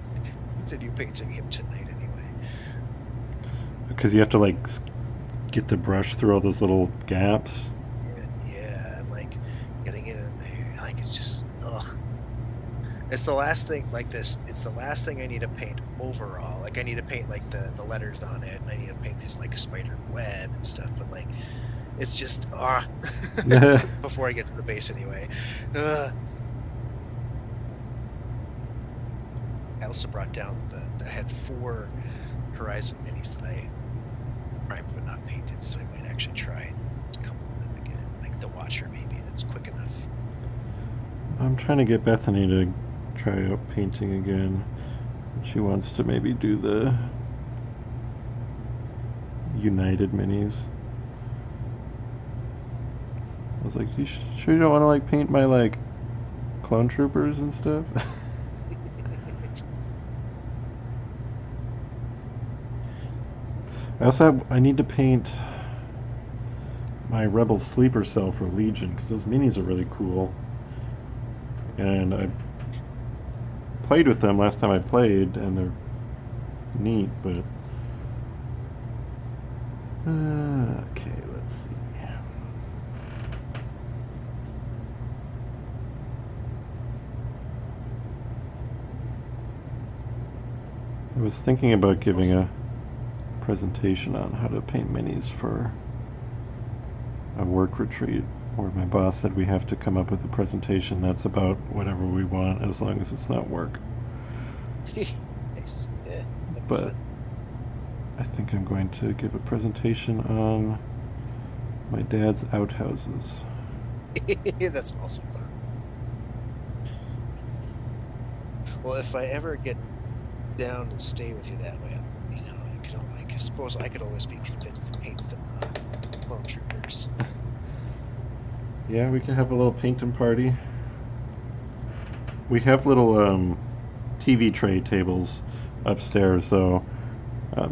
Continue painting him tonight anyway. Because you have to like get the brush through all those little gaps. Yeah, like getting it in there, like it's just ugh. It's the last thing like this. It's the last thing I need to paint overall. Like I need to paint like the letters on it, and I need to paint these like a spider web and stuff. But like, it's just before I get to the base anyway. I also brought down I had 4 Horizon minis that I primed but not painted, so I might actually try a couple of them again. Like the Watcher maybe, that's quick enough. I'm trying to get Bethany to try out painting again. She wants to maybe do the United minis. I was like, you sure you don't want to like paint my like clone troopers and stuff? I also have, I need to paint my Rebel Sleeper Cell for Legion because those minis are really cool. And I played with them last time I played, and they're neat, but okay, let's see. I was thinking about giving a presentation on how to paint minis for a work retreat, where my boss said we have to come up with a presentation that's about whatever we want as long as it's not work. Nice. Yeah, that'd be But fun. I think I'm going to give a presentation on my dad's outhouses. That's also fun. Well, if I ever get down and stay with you that way, I suppose I could always be convinced to paint some clone troopers. Yeah, we can have a little painting party. We have little TV tray tables upstairs, so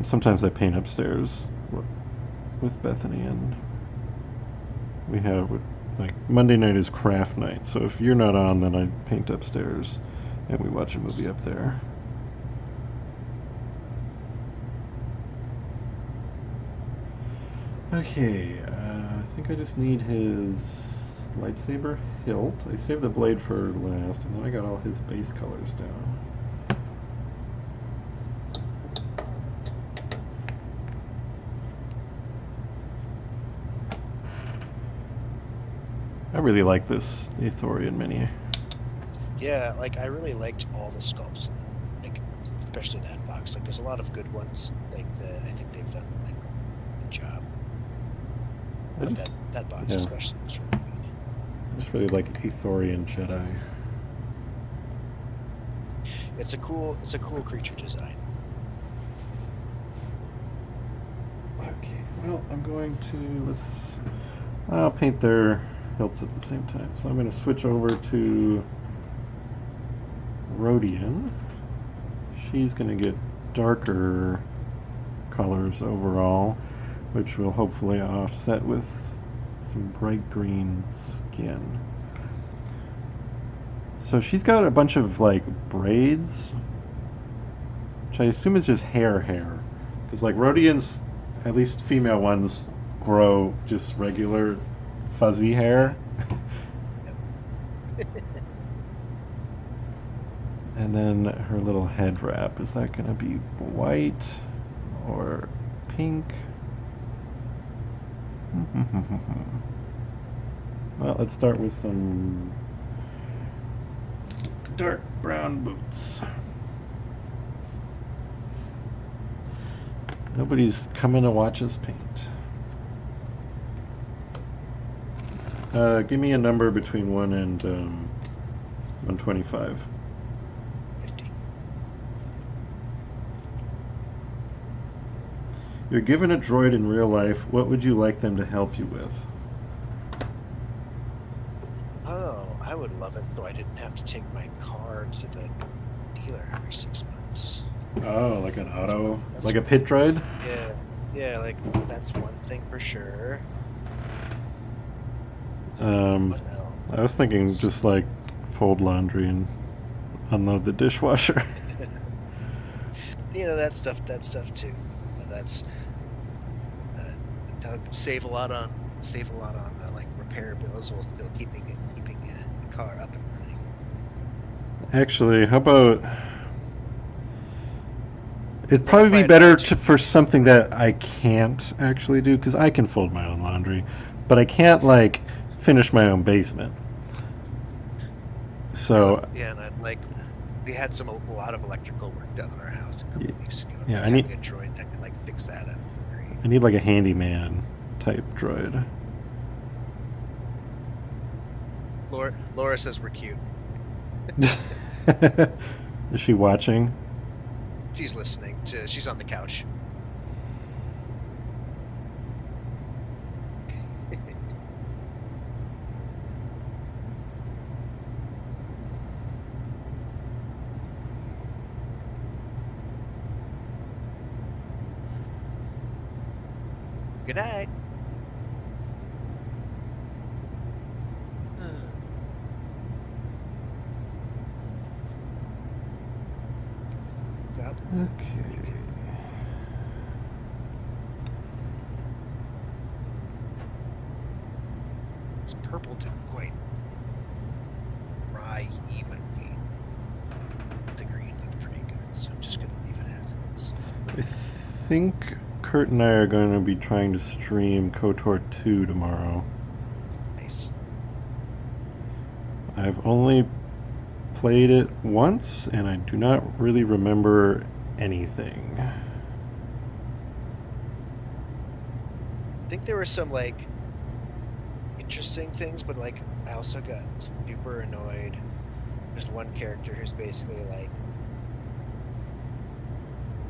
sometimes I paint upstairs with Bethany, and we have like Monday night is craft night. So if you're not on, then I paint upstairs, and we watch a movie up there. Okay, I think I just need his lightsaber hilt. I saved the blade for last, and then I got all his base colors down. I really like this Aethorian mini. Yeah, like I really liked all the sculpts, and like especially that box. Like, there's a lot of good ones. Like I think they've done like a good job. But that box yeah, especially was really good. I just really like Aethorian Jedi. It's a cool creature design. Okay, well, I'm going to, I'll paint their hilts at the same time. So I'm going to switch over to Rodian. She's going to get darker colors overall, which will hopefully offset with some bright green skin. So she's got a bunch of like braids, which I assume is just hair. Because like Rodians, at least female ones, grow just regular fuzzy hair. Yep. And then her little head wrap, is that going to be white or pink? Well, let's start with some dark brown boots. Nobody's coming to watch us paint. Give me a number between 1 and 125. 50. You're given a droid in real life. What would you like them to help you with? Oh, I would love it so I didn't have to take my car to the dealer every 6 months. Oh, like an auto, like a pit droid? Yeah, like that's one thing for sure. What else? I was thinking just like fold laundry and unload the dishwasher. That stuff too. That's that would save a lot on like repair bills while still keeping the car up and running. Actually, how about it'd Then probably if be I had better budget for something that I can't actually do, because I can fold my own laundry, but I can't like finish my own basement. So yeah, and I'd like we had a lot of electrical work done on our house a couple weeks ago. Yeah, like I need having a droid that could like fix that up. Great. I need like a handyman type droid. Laura says we're cute. Is she watching? She's listening to. She's on the couch. Good night. Hmm. Goblins look pretty Okay. good. This purple didn't quite dry evenly. The green looked pretty good, so I'm just gonna leave it as is. I think Kurt and I are going to be trying to stream KOTOR 2 tomorrow. Nice. I've only played it once, and I do not really remember anything. I think there were some like interesting things, but like I also got super annoyed. There's one character who's basically like,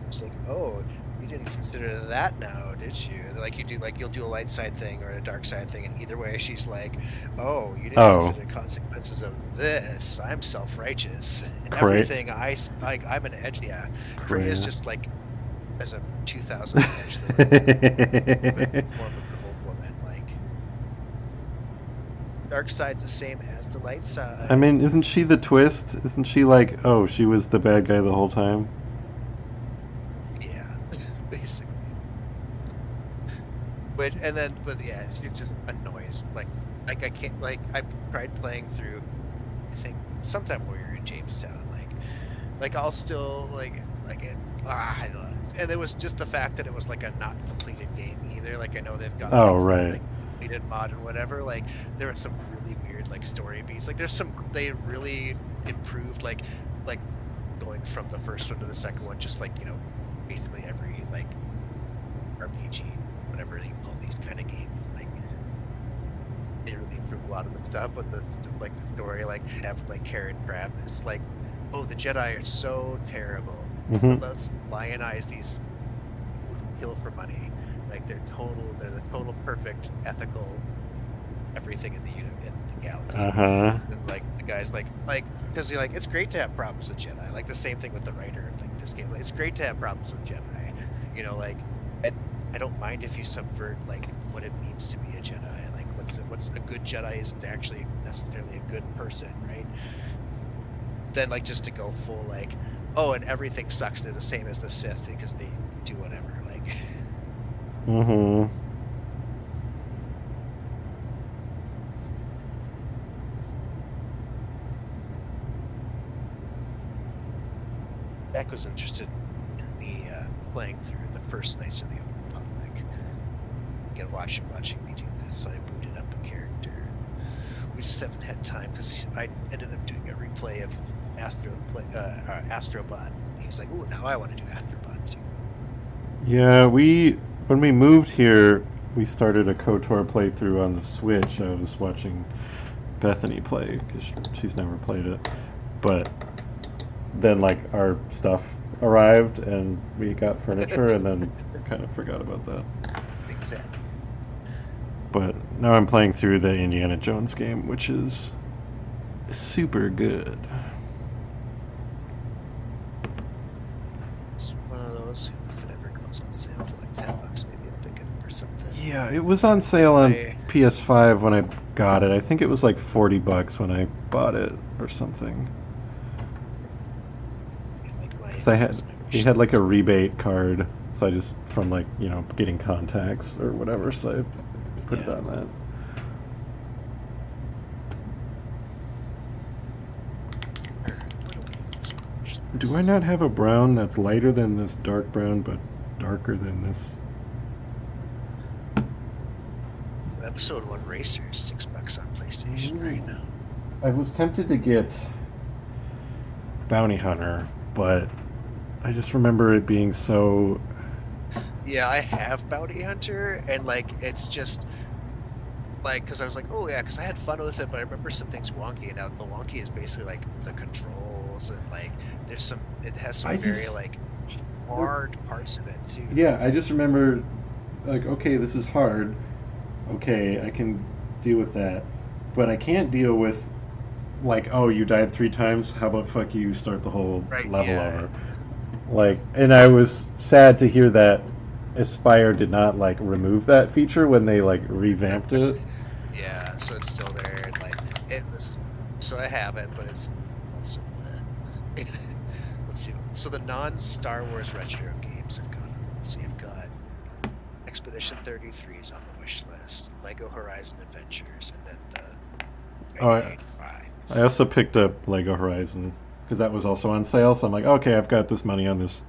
it's like, oh, you didn't consider that now, did you? Like you do, like you'll do a light side thing or a dark side thing, and either way, she's like, oh, you didn't Oh, consider consequences of this. I'm self-righteous, and Cray. everything like I'm an edge. Yeah, Cray is Cray. just like as a 2000s edgelord, even form of the old woman. Like dark side's the same as the light I side. mean, isn't she the twist? Isn't she like, oh, she was the bad guy the whole time? Yeah, basically. But yeah, it's just annoys. Like I can't. Like I tried playing through. I think sometime when we were in Jamestown, like I'll still like it. I don't know. And it was just the fact that it was like a not completed game either. Like I know they've got Oh, like the right. like completed mod and whatever. Like there were some really weird like story beats. Like there's some they really improved like going from the first one to the second one. Just like basically every like RPG, whatever you call these kind of games, like they really improve a lot of the stuff. But the story, like have like Karen Crab, it's like, oh, the Jedi are so terrible, Hmm. but let's lionize these people who kill for money. Like they're the total perfect ethical everything in the galaxy. Uh-huh. And like the guys like because you're like it's great to have problems with Jedi. Like the same thing with the writer of like this game. Like, it's great to have problems with Jedi. Like I, I don't mind if you subvert like what it means to be a Jedi. Like what's a good Jedi isn't actually necessarily a good person, right? Then like just to go full like, oh, and everything sucks. They're the same as the Sith because they do whatever. Like Hmm. Beck was interested in me playing through the first Knights of the Old Republic. Again, watching me do this, so I booted up a character. We just haven't had time because I ended up doing a replay of Astrobot. He's like, "Ooh, now I want to do Astrobot too." Yeah, when we moved here, we started a KOTOR playthrough on the Switch. I was watching Bethany play because she's never played it. But then, like, our stuff arrived and we got furniture, and then kind of forgot about that. Exactly. But now I'm playing through the Indiana Jones game, which is super good. It's one of those. If it ever goes on sale for like $10, maybe I'll pick it up or something. Yeah, it was on Like sale on my PS5 when I got it. I think it was like $40 when I bought it or something. like my Because what was my we wish had like list? a rebate card, so I just from like getting contacts or whatever, so I put it Yeah. on that. What do we have this on my wish Do I list? not have a brown that's lighter than this dark brown but darker than this? Episode 1 Racer is $6 on PlayStation right Ooh. now. I was tempted to get Bounty Hunter, but I just remember it being so. Yeah, I have Bounty Hunter, and like it's just like because I was like, oh yeah, because I had fun with it, but I remember some things wonky, and now the wonky is basically like the controls and like it has some I very just. like hard parts of it too. Yeah, I just remember, like, okay, this is hard. Okay, I can deal with that. But I can't deal with, like, oh, you died 3 times? How about fuck start the whole Right? level Yeah. over? Yeah. Like, and I was sad to hear that, Aspire did not like remove that feature when they like revamped it. Yeah, so it's still there, and like it was. So I have it, but it's also bleh. Let's see. So the non-Star Wars retro games have gone on. Let's see. I've got Expedition 33 is on the wish list. Lego Horizon Adventures, and then the Oh, Dragon Age 5. I also picked up Lego Horizon because that was also on sale. So I'm like, okay, I've got this money on this,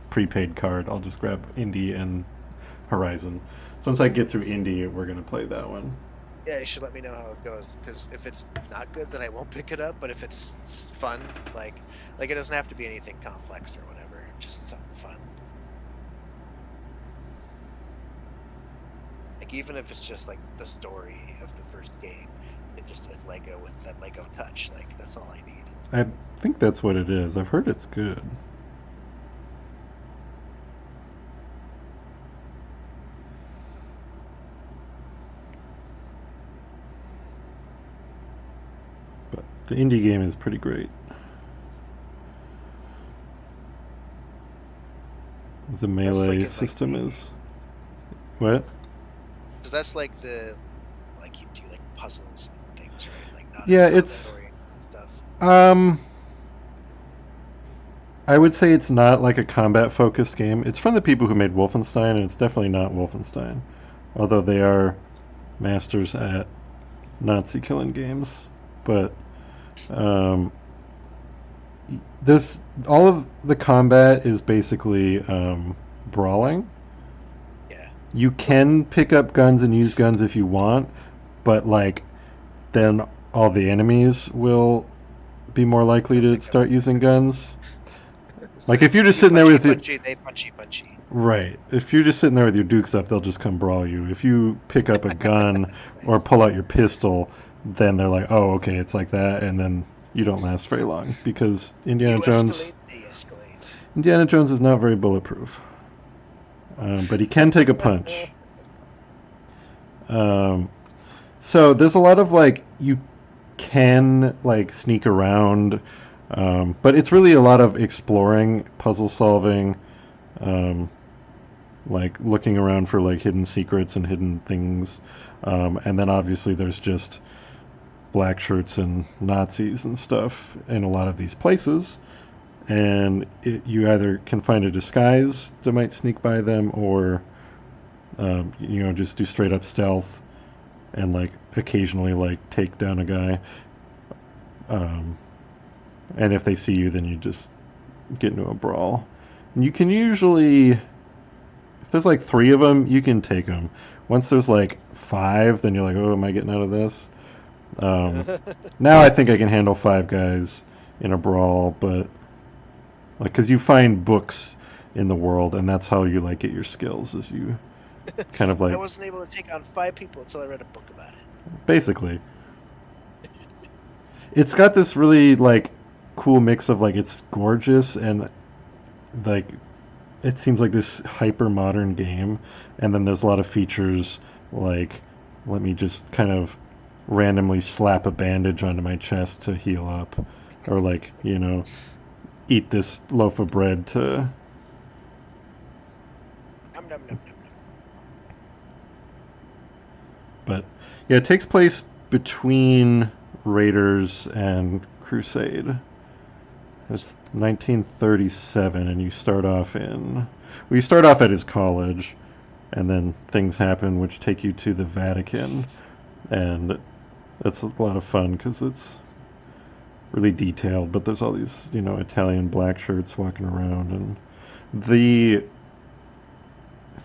prepaid card. I'll just grab Indie and Horizon. So once I get through Yes. Indie, we're gonna play that one. Yeah, you should let me know how it goes. Because if it's not good, then I won't pick it up. But if it's fun, like it doesn't have to be anything complex or whatever. Just something fun. Like even if it's just like the story of the first game, it's Lego with that Lego touch. Like that's all I need. I think that's what it is. I've heard it's good. But the indie game is pretty great. The That's like melee in like system the is what? because that's like you do like puzzles and things, right? Like not as Yeah, combat it's oriented and stuff. um I would say it's not like a combat focused game. It's from the people who made Wolfenstein and it's definitely not Wolfenstein. Although they are masters at Nazi killing games. But um there's all of the combat is basically brawling. Yeah. You can pick up guns and use guns if you want, but like then all the enemies will be more likely They'll to pick up. start using guns. So Like if you're just you sitting there punchy with it, punchy, they punchy punchy. right? If you're just sitting there with your dukes up, they'll just come brawl you. If you pick up a gun or Nice. pull out your pistol, then they're like, "Oh, okay, it's like that," and then you don't last very long because You escalate, they escalate. Indiana Jones is not very bulletproof, but he can take a punch. Um, so there's a lot of like you can like sneak around, but it's really a lot of exploring, puzzle solving, um, like looking around for like hidden secrets and hidden things, and then obviously there's just black shirts and Nazis and stuff in a lot of these places, and you either can find a disguise that might sneak by them, or just do straight up stealth and like occasionally like take down a guy. Um, and if they see you, then you just get into a brawl. And you can usually, if there's like three of them, you can take them. Once there's like five, then you're like, oh, am I getting out of this? Um, Now I think I can handle five guys in a brawl, but like, cause you find books in the world, and that's how you like get your skills. Is you kind of I like wasn't able to take on 5 people until I read a book about it. basically. It's got this really like cool mix of like it's gorgeous and like it seems like this hyper modern game, and then there's a lot of features like let me just kind of randomly slap a bandage onto my chest to heal up, or like eat this loaf of bread to. Num num num num num. But yeah, it takes place between Raiders and Crusade. Gotcha. It's 1937, and you start off in. Well, you start off at his college, and then things happen which take you to the Vatican, and that's a lot of fun because it's really detailed. But there's all these, Italian black shirts walking around, and the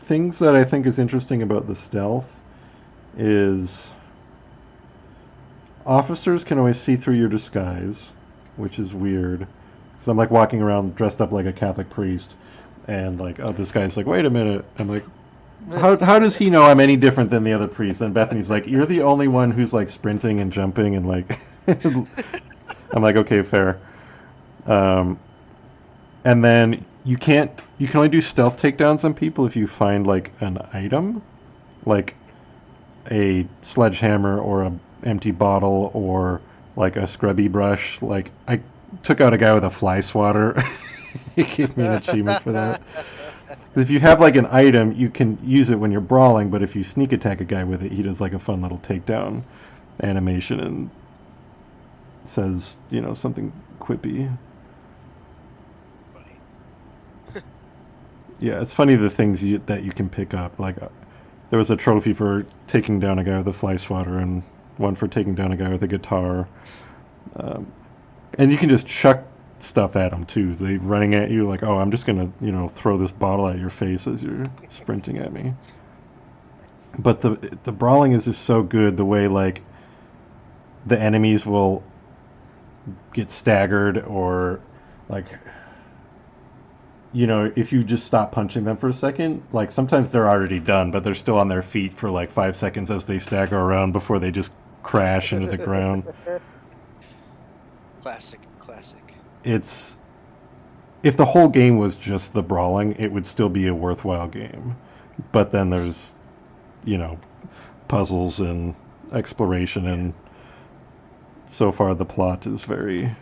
things that I think is interesting about the stealth is officers can always see through your disguise, which is weird. So I'm like walking around dressed up like a Catholic priest, and like, oh, this guy's like, wait a minute. I'm like, how does he know I'm any different than the other priests? And Bethany's like, you're the only one who's like sprinting and jumping and like. I'm like, okay, fair. Um, and then you can only do stealth takedowns on people if you find like an item, like a sledgehammer or a empty bottle or like a scrubby brush. Like I took out a guy with a fly swatter. He gave me an achievement for that. If you have like an item, you can use it when you're brawling, but if you sneak attack a guy with it, he does like a fun little takedown animation and says, something quippy. Funny. Yeah, it's funny the things that you can pick up. Like, there was a trophy for taking down a guy with a fly swatter, and one for taking down a guy with a guitar. Um, and you can just chuck stuff at them too. They running at you like, oh, I'm just gonna, throw this bottle at your face as you're sprinting at me. But the brawling is just so good. The way like the enemies will get staggered or like if you just stop punching them for a second, like sometimes they're already done, but they're still on their feet for like 5 seconds as they stagger around before they just crash into the ground. Classic, classic. It's if the whole game was just the brawling, it would still be a worthwhile game. But then there's, you know, puzzles and exploration, Yeah. and so far the plot is very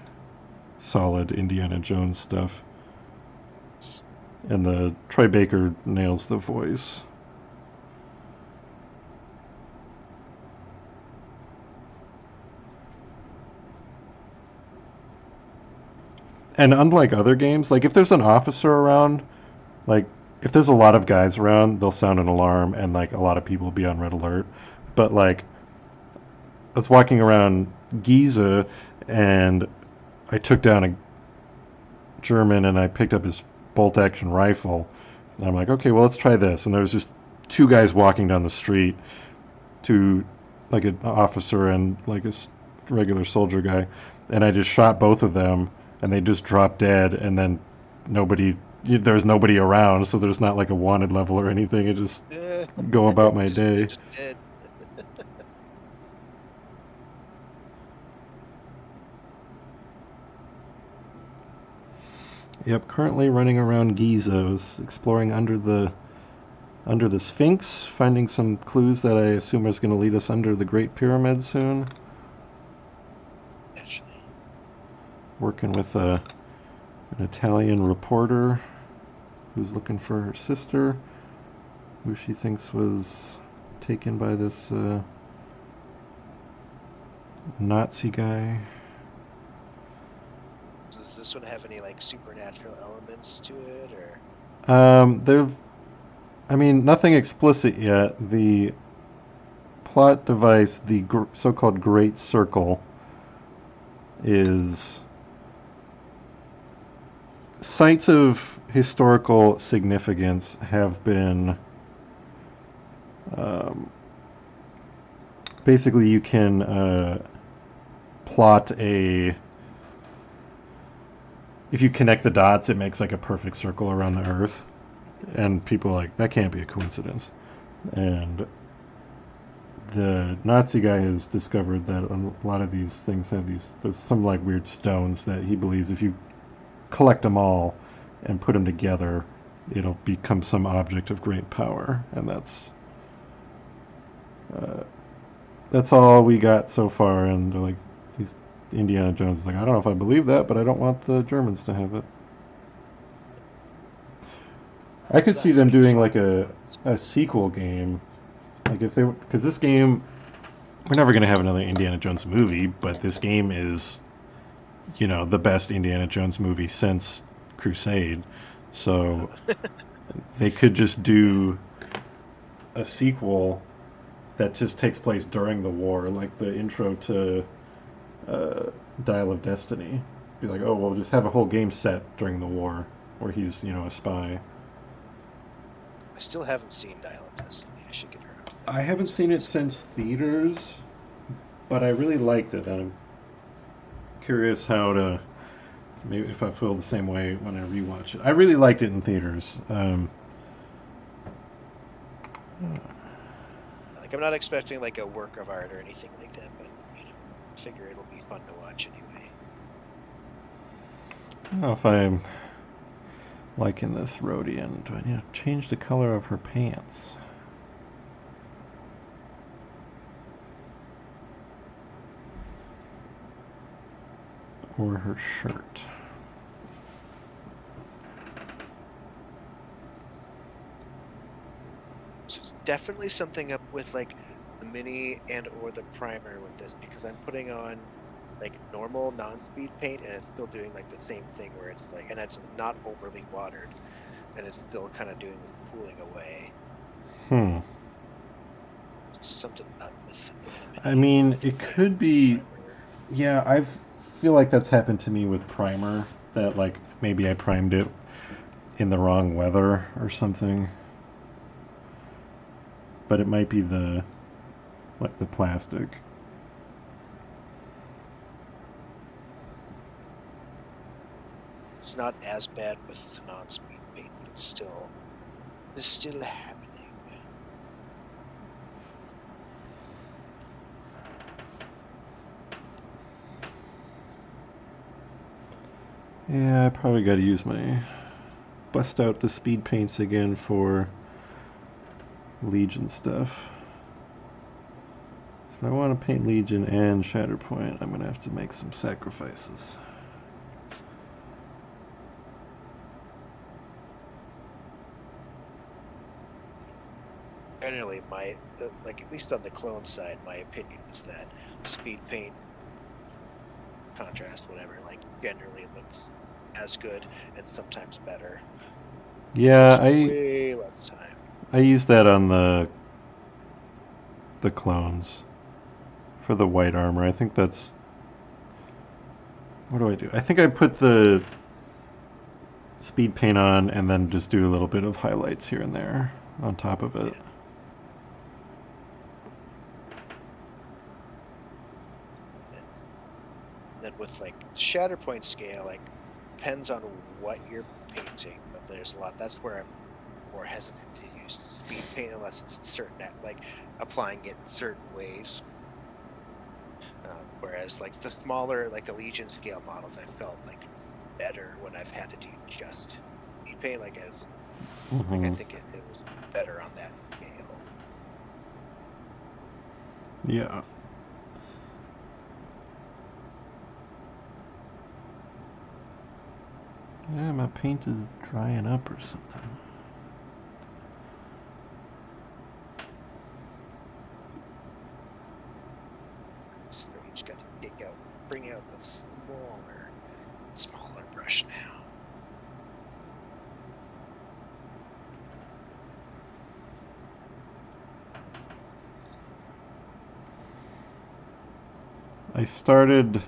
solid Indiana Jones stuff. And the Troy Baker nails the voice. And unlike other games, like if there's an officer around, like if there's a lot of guys around, they'll sound an alarm and like a lot of people will be on red alert. But like I was walking around Giza and I took down a German and I picked up his bolt action rifle. And I'm like, okay, well let's try this. And there was just two guys walking down the street, two like an officer and like a regular soldier guy, and I just shot both of them, and they just dropped dead. And then nobody, there's nobody around, so there's not like a wanted level or anything. I just go about my just day. just dead. Yep, currently running around Gizos, exploring under the Sphinx, finding some clues that I assume is going to lead us under the Great Pyramid soon. Naturally. Working with an Italian reporter who's looking for her sister, who she thinks was taken by this Nazi guy. Does this one have any like supernatural elements to it, or There, I mean, nothing explicit yet. The plot device, the so-called Great Circle, is sites of historical significance have been um, basically you can plot a if you connect the dots it makes like a perfect circle around the earth, and people are like that can't be a coincidence. And the Nazi guy has discovered that a lot of these things have there's some like weird stones that he believes if you collect them all and put them together, it'll become some object of great power, and uh, that's all we got so far. And like these Indiana Jones is like, I don't know if I believe that, but I don't want the Germans to have it. I could see thus them gives doing you like a sequel game, like if they because this game we're never gonna have another Indiana Jones movie, but this game is the best Indiana Jones movie since Crusade. So they could just yeah. do a sequel that just takes place during the war, like the intro to uh, Dial of Destiny. Be like, oh, we'll just have a whole game set during the war where he's, a spy. I still haven't seen Dial of Destiny. I should get around to that I one of haven't these seen it days. since theaters, but I really liked it, and I'm curious how to maybe if I feel the same way when I rewatch it. I really liked it in theaters. Like I'm not expecting like a work of art or anything like that, but figure it'll be fun to watch anyway. I don't know if I'm liking this Rhodian. Do I need to change the color of her pants? Or her shirt? there's definitely something up with like the mini and or the primer with this because I'm putting on like normal non-speed paint and it's still doing like the same thing where it's like, and it's not overly watered and it's still kind of doing this pooling away. Hmm. Something up with the I mini, I mean, think it might could be the be. primer. Yeah, I feel like that's happened to me with primer. That like maybe I primed it in the wrong weather or something. But it might be the like the plastic. It's not as bad with the non-speed paint, but it's still happening. Yeah, I probably got to use my bust out the speed paints again for Legion stuff. So if I want to paint Legion and Shatterpoint, I'm gonna have to make some sacrifices. Generally, my like at least on the clone side, my opinion is that speed paint, contrast, whatever, like generally looks as good and sometimes better. Just Yeah, takes way less time. I use that on the clones for the white armor. I think that's what do I do? I think I put the speed paint on and then just do a little bit of highlights here and there on top of it. Yeah. And then with like Shatterpoint scale, like depends on what you're painting, but there's a lot. That's where I'm more hesitant to use speed paint unless it's certain like applying it in certain ways. Whereas like the smaller, like the Legion scale models, I felt like better when I've had to do just speed paint. Like I Hmm. think it was better on that scale. Yeah. Yeah, my paint is drying up or something. So you just got to bring out the smaller brush now. I started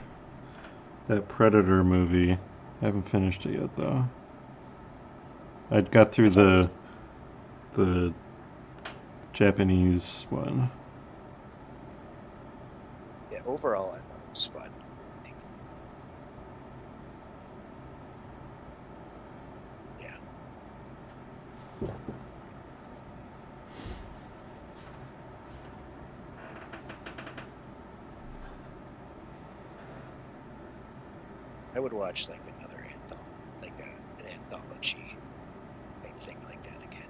that Predator movie. I haven't finished it yet though. I got I through thought it the Japanese one. yeah. Overall, I thought it was fun. Like, yeah, I would watch like another an anthology type thing like that again.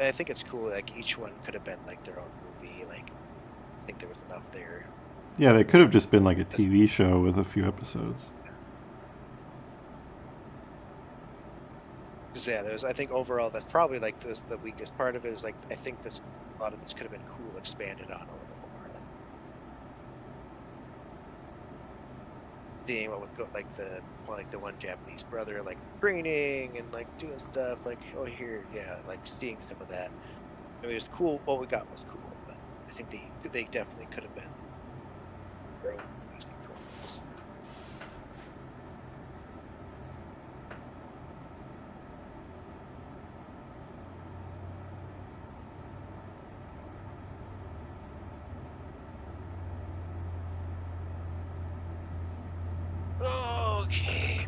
I think it's cool. Like each one could have been like their own movie. Like I think there was enough there. Yeah, they could have just been like a Just TV show with a few episodes. because yeah, there's I think overall that's probably like the weakest part of it is like I think this a lot of this could have been cool expanded on a little more. Like seeing what would go like the one Japanese brother like training and like doing stuff like oh here yeah like seeing some of that. I mean, it was cool. What we got was cool, but I think they definitely could have been their own movies, each one of those. Okay,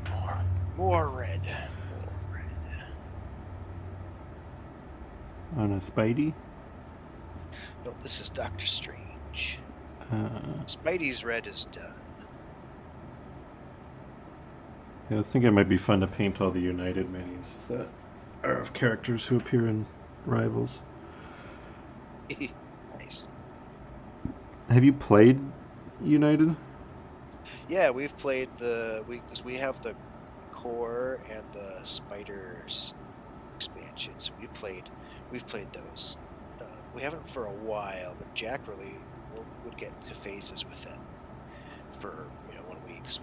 more red, more red. On a Spidey. No, this is Doctor Strange. Uh, Spidey's red is done. yeah, I was thinking it might be fun to paint all the United minis that are of characters who appear in Rivals. Nice. Have you played United? Yeah, we've played the we because we have the core and the spiders. expansion, so we've played those. We haven't for a while, but Jack really would get into phases with it for 1 week. So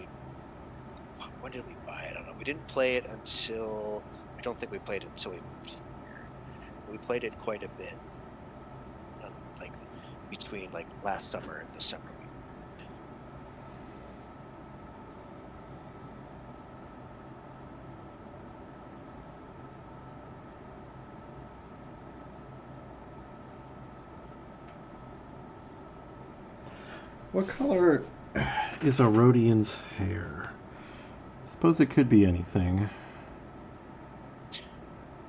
when did we buy it? I don't know. We didn't play it until I don't think we played it until we moved here. We played it quite a bit, like between like last summer and the summer we moved. What color is a Rhodian's hair? I suppose it could be anything.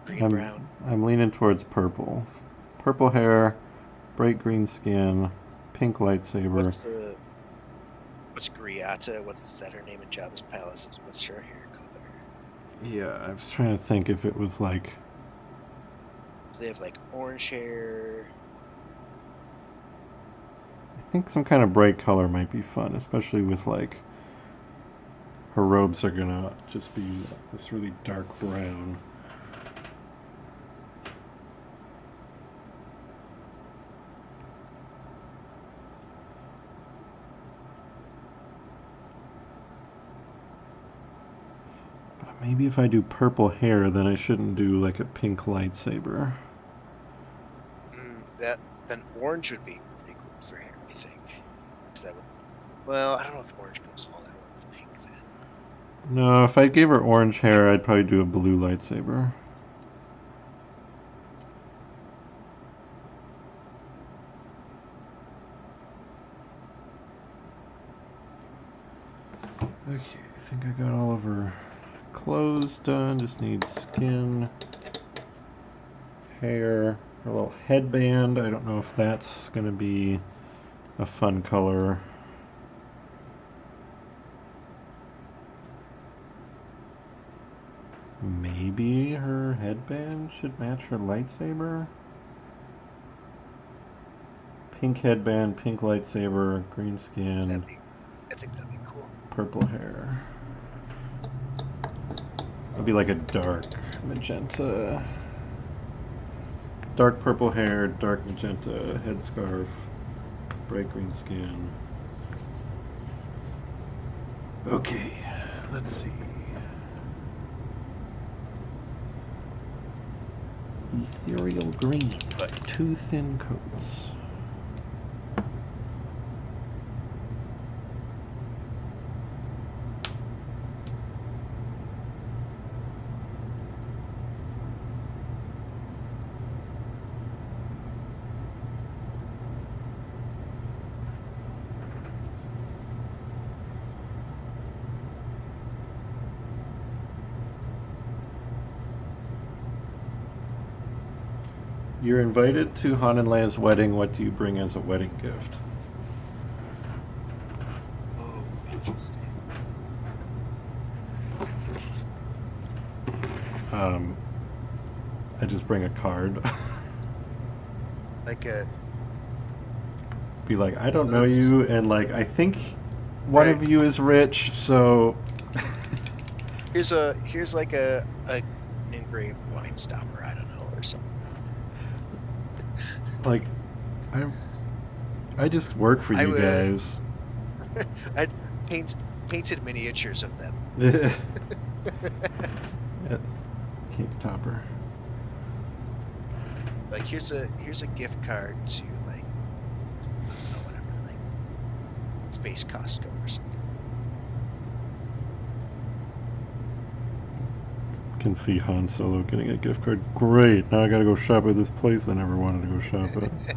Green brown. I'm leaning towards purple. Purple hair, bright green skin, pink lightsaber. What's Griata? Is that her name in Jabba's palace? What's her hair color? Yeah, I was trying to think if it was like. They have like orange hair. I think some kind of bright color might be fun, especially with like. Her robes are gonna just be this really dark brown. Maybe if I do purple hair, then I shouldn't do like a pink lightsaber. Then orange would be pretty cool for hair, I think. Because that would. Well, I don't know if orange goes all that well with pink then. No, if I gave her orange hair, I'd probably do a blue lightsaber. Okay, I think I got all of her clothes done. Just need skin, hair, a little headband. I don't know if that's going to be a fun color. Maybe her headband should match her lightsaber? Pink headband, pink lightsaber, green skin. I think that'd be cool. Purple hair. It'll be like a dark magenta. Dark purple hair, dark magenta headscarf, bright green skin. Okay, let's see. Ethereal green by 2 thin coats. You're invited to Han and Leia's wedding. What do you bring as a wedding gift? Oh, interesting. I just bring a card. Like a. Be like, I don't know you, and like, I think one of you is rich, so. Here's like an engraved wine stopper. I don't know, or something. Like, I just work for you guys. I'd painted miniatures of them. Yeah. Cake topper. Like here's a gift card to like I don't know, whatever, like Space Costco or something. Can see Han Solo getting a gift card. Great, now I gotta go shop at this place I never wanted to go shop at.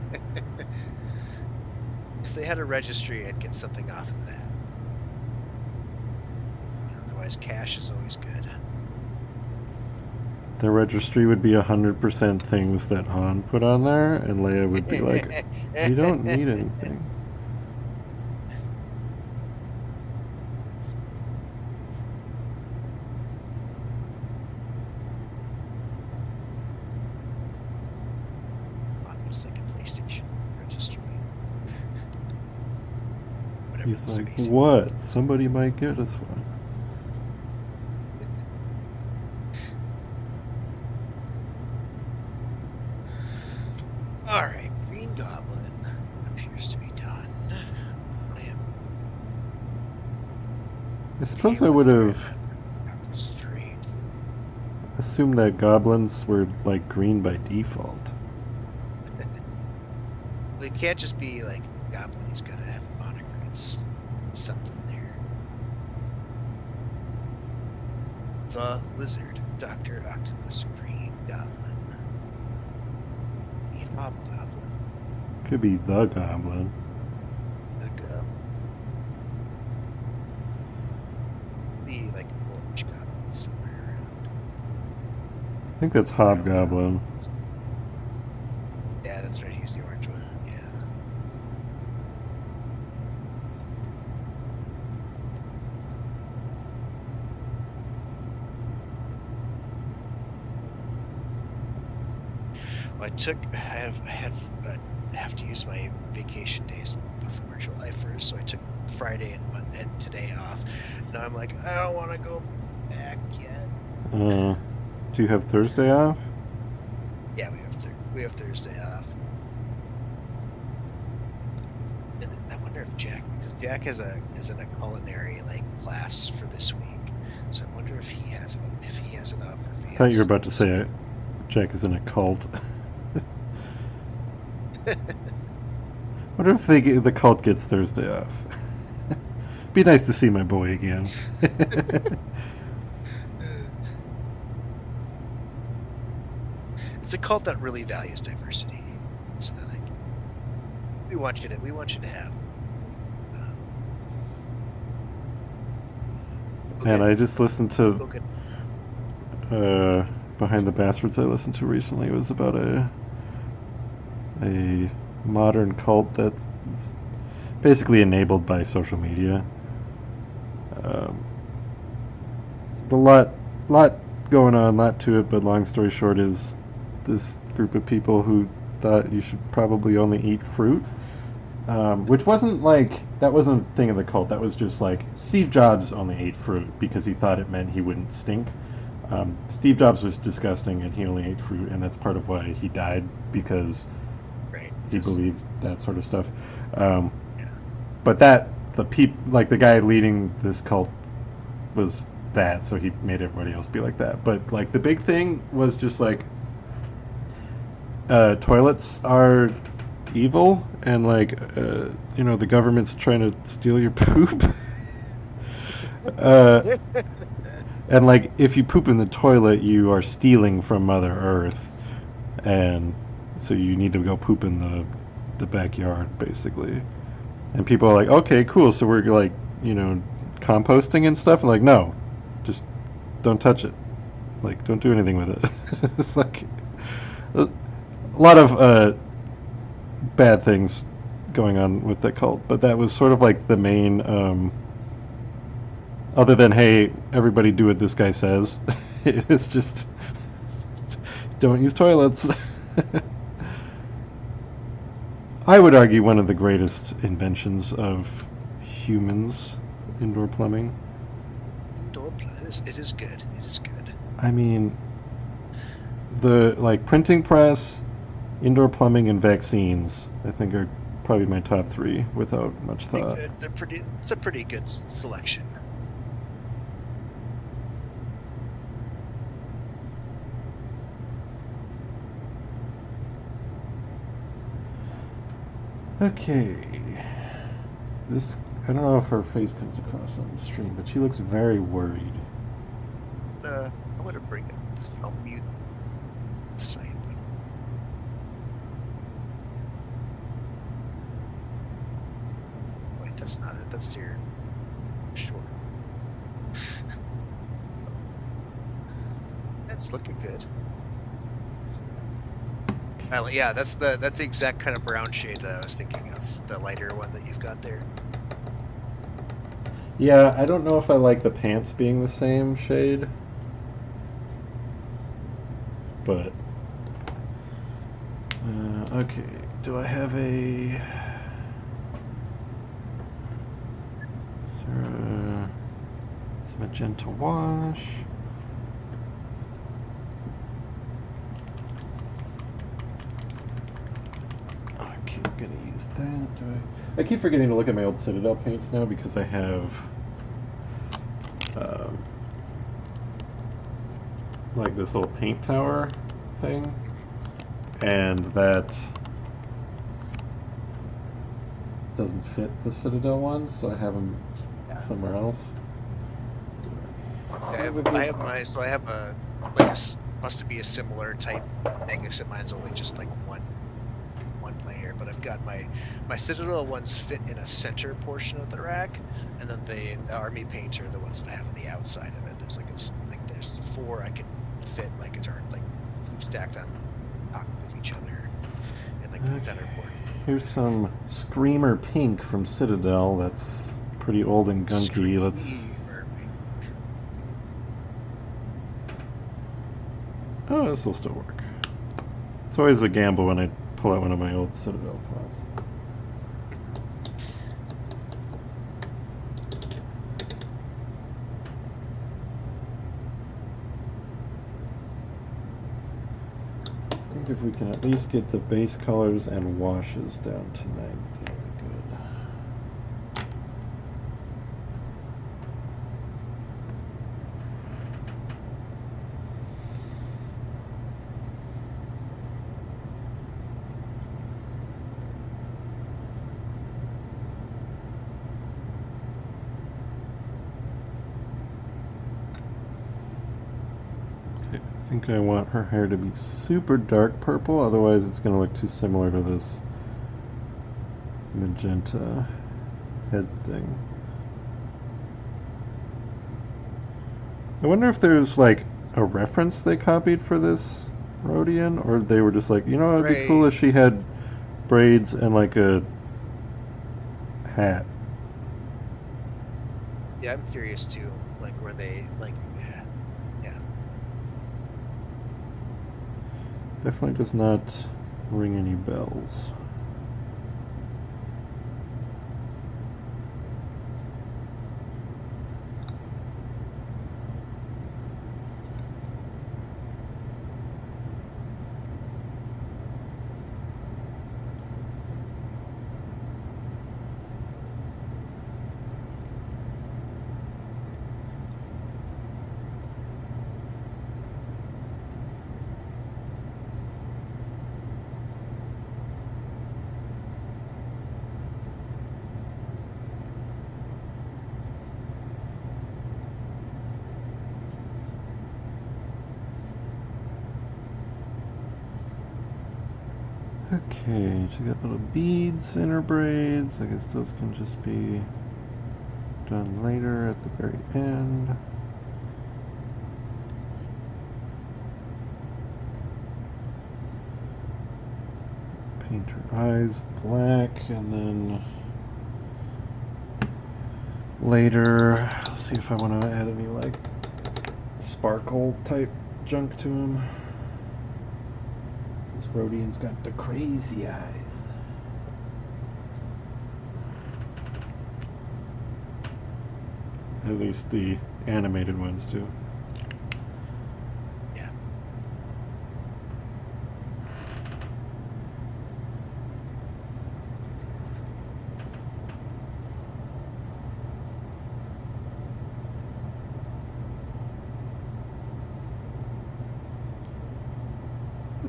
If they had a registry, I'd get something off of that. Otherwise, cash is always good. The registry would be 100% things that Han put on there, and Leia would be like, "You don't need anything." Almost like a PlayStation registry. He's like, "What? Somebody might get us one." I Okay, suppose I with would where have I'm at for strength. assumed that goblins were like green by default. Well, it can't just be like a goblin. He's got to have a moniker. It's something there. The Lizard, Dr. Octopus, Green Goblin, the Hobgoblin, Could be the goblin. the Goblin. Be like Orange Goblin somewhere around. I think that's Brown hobgoblin. Goblins. Yeah, that's right. He's the orange one. Yeah. Well, I have to use my vacation days before July 1st, so I took Friday and today off. Now I'm like, I don't want to go back yet. Do you have Thursday off? Yeah, we have Thursday off, and I wonder if Jack, because Jack is in a culinary like class for this week, so I wonder if he has it off or if he I thought you were has. about to say Jack is in a cult. Wonder if the cult gets Thursday off. Be nice to see my boy again. It's a cult that really values diversity, so they're like, we want you to have. And I just listened to Go get Behind the Bastards. I listened to recently. It was about a modern cult that's basically enabled by social media. A lot going on, lot to it. But long story short is this group of people who thought you should probably only eat fruit. Which wasn't like, that wasn't a thing of the cult. That was just like Steve Jobs only ate fruit because he thought it meant he wouldn't stink. Steve Jobs was disgusting and he only ate fruit, and that's part of why he died, because right. he believed that sort of stuff. Yeah. But like the guy leading this cult was that, so he made everybody else be like that. But like the big thing was just like toilets are evil, and like the government's trying to steal your poop. uh, and like if you poop in the toilet, you are stealing from Mother Earth, and so you need to go poop in the backyard, basically. And people are like, okay, cool. So we're like, composting and stuff. And like, no, just don't touch it. Like, don't do anything with it. It's like a lot of bad things going on with the cult, but that was sort of like the main. Other than, hey, everybody do what this guy says. It's just don't use toilets. I would argue one of the greatest inventions of humans, indoor plumbing. Indoor plumbing. It is good. It is good. I mean, the like printing press, indoor plumbing, and vaccines, I think, are probably my top three without much thought. They're pretty. It's a pretty good selection. Okay. This, I don't know if her face comes across on the stream, but she looks very worried. I'm gonna bring it. I'll mute the site. But... Wait, that's not it. That's your short. That's looking good. Yeah, that's the exact kind of brown shade that I was thinking of. The lighter one that you've got there. Yeah, I don't know if I like the pants being the same shade, but okay. Do I have a? Is there some magenta wash? Okay, I'm gonna use that. I keep forgetting to look at my old Citadel paints now because I have um, like this little paint tower thing, and that doesn't fit the Citadel ones, so I have them Yeah. somewhere else. I have my so I have a like must be a similar type thing, except mine's only just like one layer. But I've got my Citadel ones fit in a center portion of the rack, and then the Army Paint are the ones that I have on the outside of it. There's there's four I can fit like like stacked on top of each other in like the center portion. Here's some Screamer Pink from Citadel. That's pretty old and gunky. Let's. Oh, this will still work. It's always a gamble when I pull out one of my old Citadel plots. I think if we can at least get the base colors and washes down tonight, that'll be good. I think I want her hair to be super dark purple, otherwise it's going to look too similar to this magenta head thing. I wonder if there's like a reference they copied for this Rhodian, or they were just like, you know, it'd be cool if she had braids and like a hat. Yeah, I'm curious too. Like, were they like, yeah. Definitely does not ring any bells. Okay, she got little beads in her braids. I guess those can just be done later at the very end. Paint her eyes black, and then later, I'll see if I want to add any like sparkle type junk to him. This Rhodian's got the crazy eyes. At least the animated ones do. Yeah.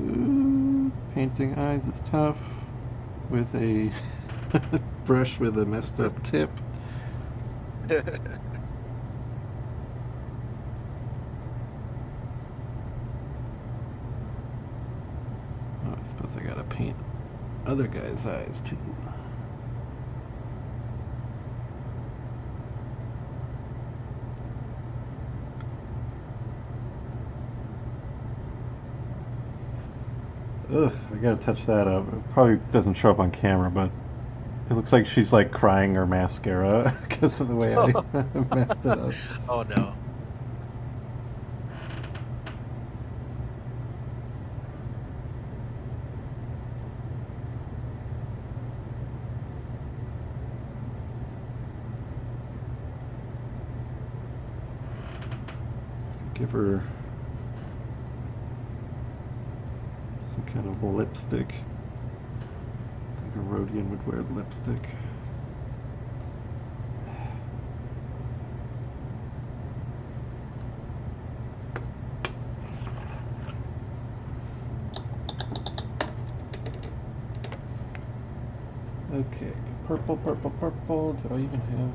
Ooh, painting eyes is tough with a brush with a messed up tip. Oh, I suppose I gotta paint other guys' eyes too. Ugh, I gotta touch that up. It probably doesn't show up on camera, but it looks like she's like crying her mascara because of the way I messed it up. Oh no. Give her some kind of lipstick. I think a Rhodian would wear lipstick. Purple, purple, purple. Do I even have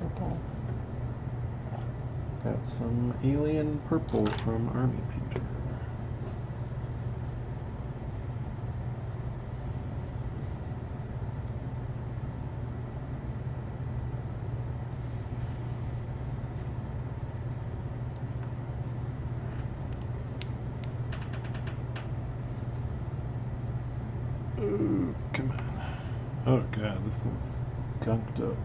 purple? Got some alien purple from Army Peter. Ooh, come on. Oh god, this thing's gunked up.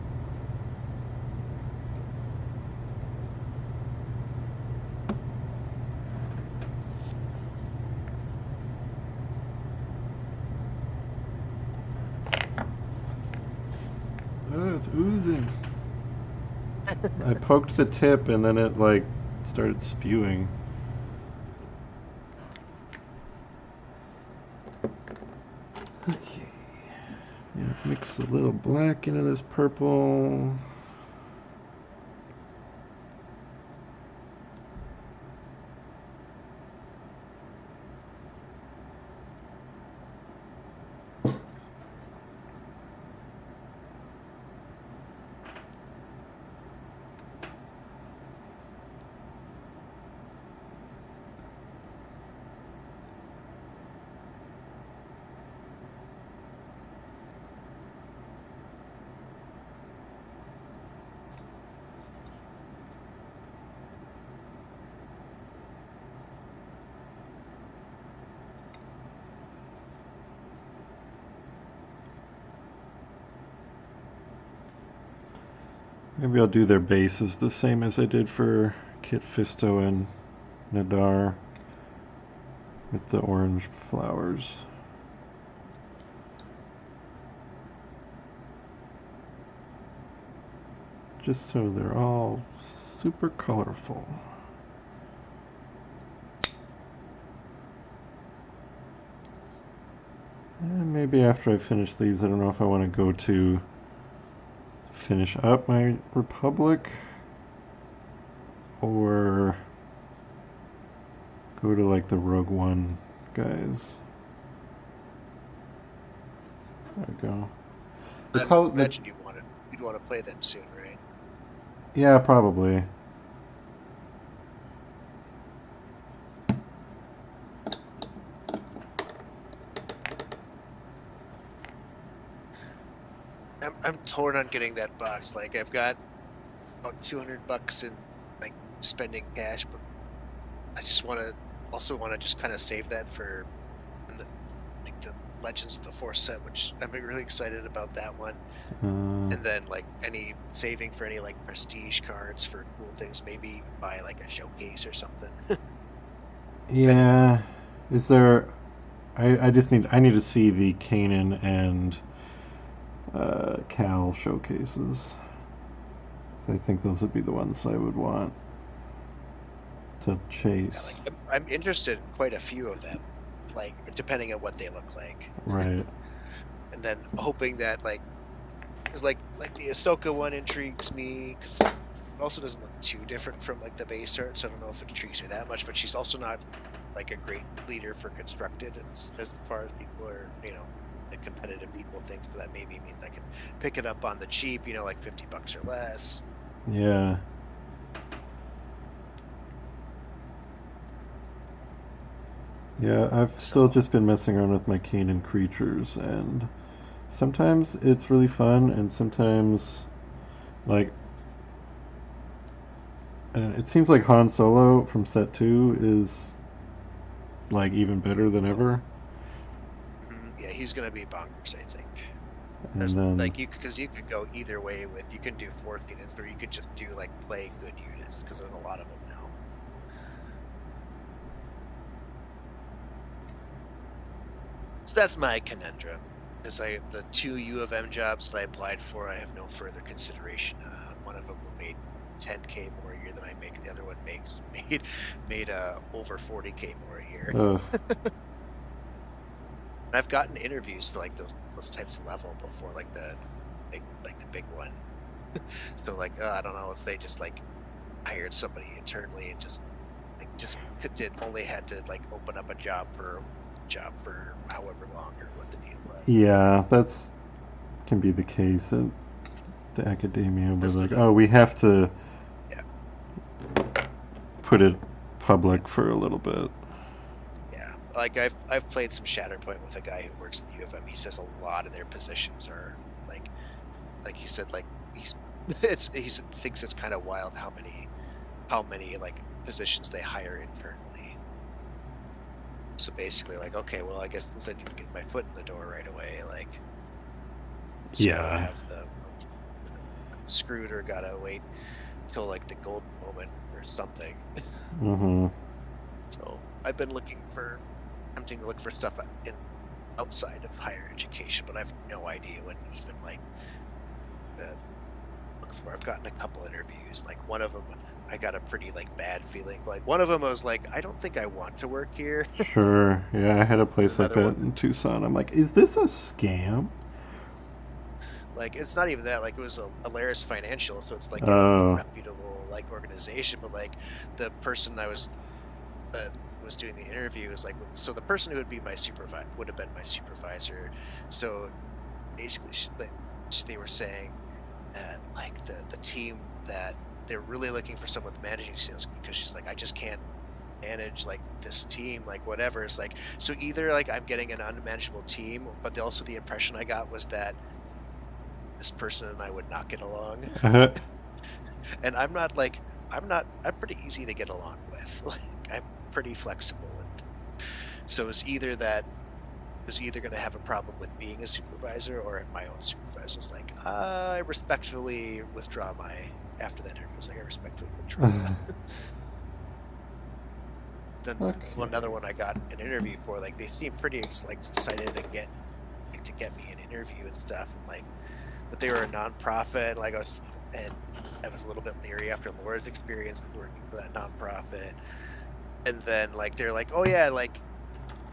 Oh, it's oozing. I poked the tip and then it like started spewing. Okay. Yeah, mix a little black into this purple. Maybe I'll do their bases the same as I did for Kit Fisto and Nadar with the orange flowers. Just so they're all super colorful. And maybe after I finish these, I don't know if I want to go to finish up my Republic or go to like the Rogue One guys. There we go. I imagine you'd want to play them soon, right? Yeah, probably. I'm torn on getting that box. Like I've got about $200 in like spending cash, but I just want to just kind of save that for like the Legends of the Force set, which I'm really excited about that one. And then like any saving for any like prestige cards for cool things, maybe even buy like a showcase or something. Yeah. Is there? I just I need to see the Kanan and Cal showcases. So I think those would be the ones I would want to Yeah, chase. like I'm interested in quite a few of them, like depending on what they look like. Right. And then hoping that like, because like the Ahsoka one intrigues me because it also doesn't look too different from like the base art, so I don't know if it intrigues me that much. But she's also not like a great leader for constructed as far as people are, the competitive people think. So that maybe means I can pick it up on the cheap, like $50 or less. Yeah. Yeah, I've still So just been messing around with my Kanan creatures, and sometimes it's really fun, and sometimes, like, it seems like Han Solo from set 2 is, like, even better than ever. yeah, he's gonna be bonkers, I think. And There's then, like because you could go either way with you can do force units or you could just do like play good units because there's a lot of them now. So that's my conundrum. Is the 2 U of M jobs that I applied for, I have no further consideration. One of them made 10K more a year than I make, and the other one made over 40K more a year. ugh, And I've gotten interviews for like those types of level before, like the big one. So like I don't know if they just like hired somebody internally and just did only had to like open up a job for however long or what the deal was. yeah, that's can be the case at the academia, where That's like, what oh, we have to yeah, put it yeah, public for a little bit. yeah. Like I've played some Shatterpoint with a guy who works at the U of M. He says a lot of their positions are like he said, like he's he's thinks it's kind of wild how many like positions they hire internally. So basically, like, okay, well, I guess since I need to get my foot in the door right away, like, just gotta Yeah. have the screwed or gotta wait till like the golden moment or something. Mm-hmm. So I've been attempting to look for stuff in outside of higher education, but I have no idea what even like look for. I've gotten a couple interviews. Like one of them, I got a pretty like bad feeling. Like one of them, I was like, I don't think I want to work here. Sure. Yeah, I had a And place like another that one, in Tucson. I'm like, is this a scam? like it's not even that. Like it was a Alaris Financial, so it's like a Oh. reputable like organization. But like the person was doing the interview was like, so the person who would be my supervisor would have been my supervisor. So basically, they were saying that like the team that they're really looking for someone with managing skills because she's like, I just can't manage like this team, like whatever. It's like, so either like I'm getting an unmanageable team, but also the impression I got was that this person and I would not get along. And I'm pretty easy to get along with. Like I'm pretty flexible, and so it's either that was either going to have a problem with being a supervisor or my own supervisor was like, I respectfully withdraw my after that interview. I was like, I respectfully withdraw. Then Okay. another one I got an interview for, like they seemed pretty like excited to get me an interview and stuff, and like, but they were a nonprofit. Like I was a little bit leery after Laura's experience working for that nonprofit, and then like they're like, oh yeah, like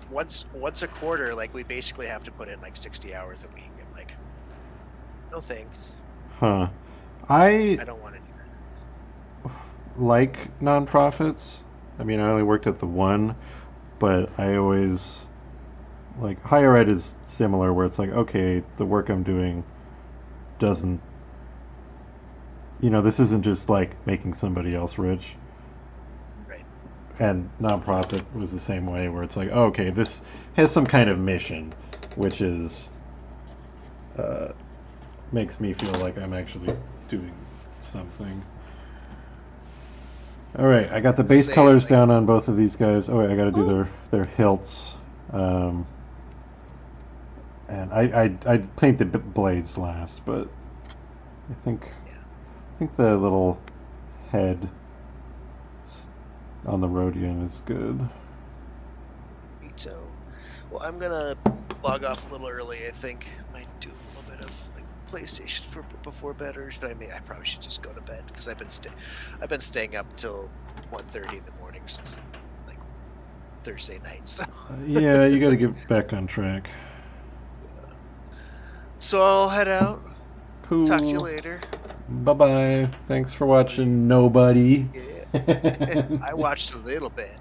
once a quarter, like we basically have to put in like 60 hours a week. I'm like, no thanks. Huh. I I don't want to do like nonprofits. I mean, I only worked at the one, but I always like higher ed is similar where it's like, okay, the work I'm doing doesn't, this isn't just like making somebody else rich. that. Right. And nonprofit was the same way where it's like, oh, okay, this has some kind of mission, which is uh, makes me feel like I'm actually doing something. All right, I got the So base they colors like, down on both of these guys. Oh wait, I got to do oh, their hilts, um, and I paint the blades last, but yeah, I think the little head on the Rhodian is good. Ito. Well, I'm gonna log off a little early. I think might do a little bit of like PlayStation for before bed, or should I? I probably should just go to bed because I've been staying up till 1:30 in the morning since like Thursday night. So Yeah, you got to get back on track. yeah. So I'll head out. Talk to you Cool. later. Bye bye. Thanks for Bye. watching, nobody. Yeah. I watched a little bit.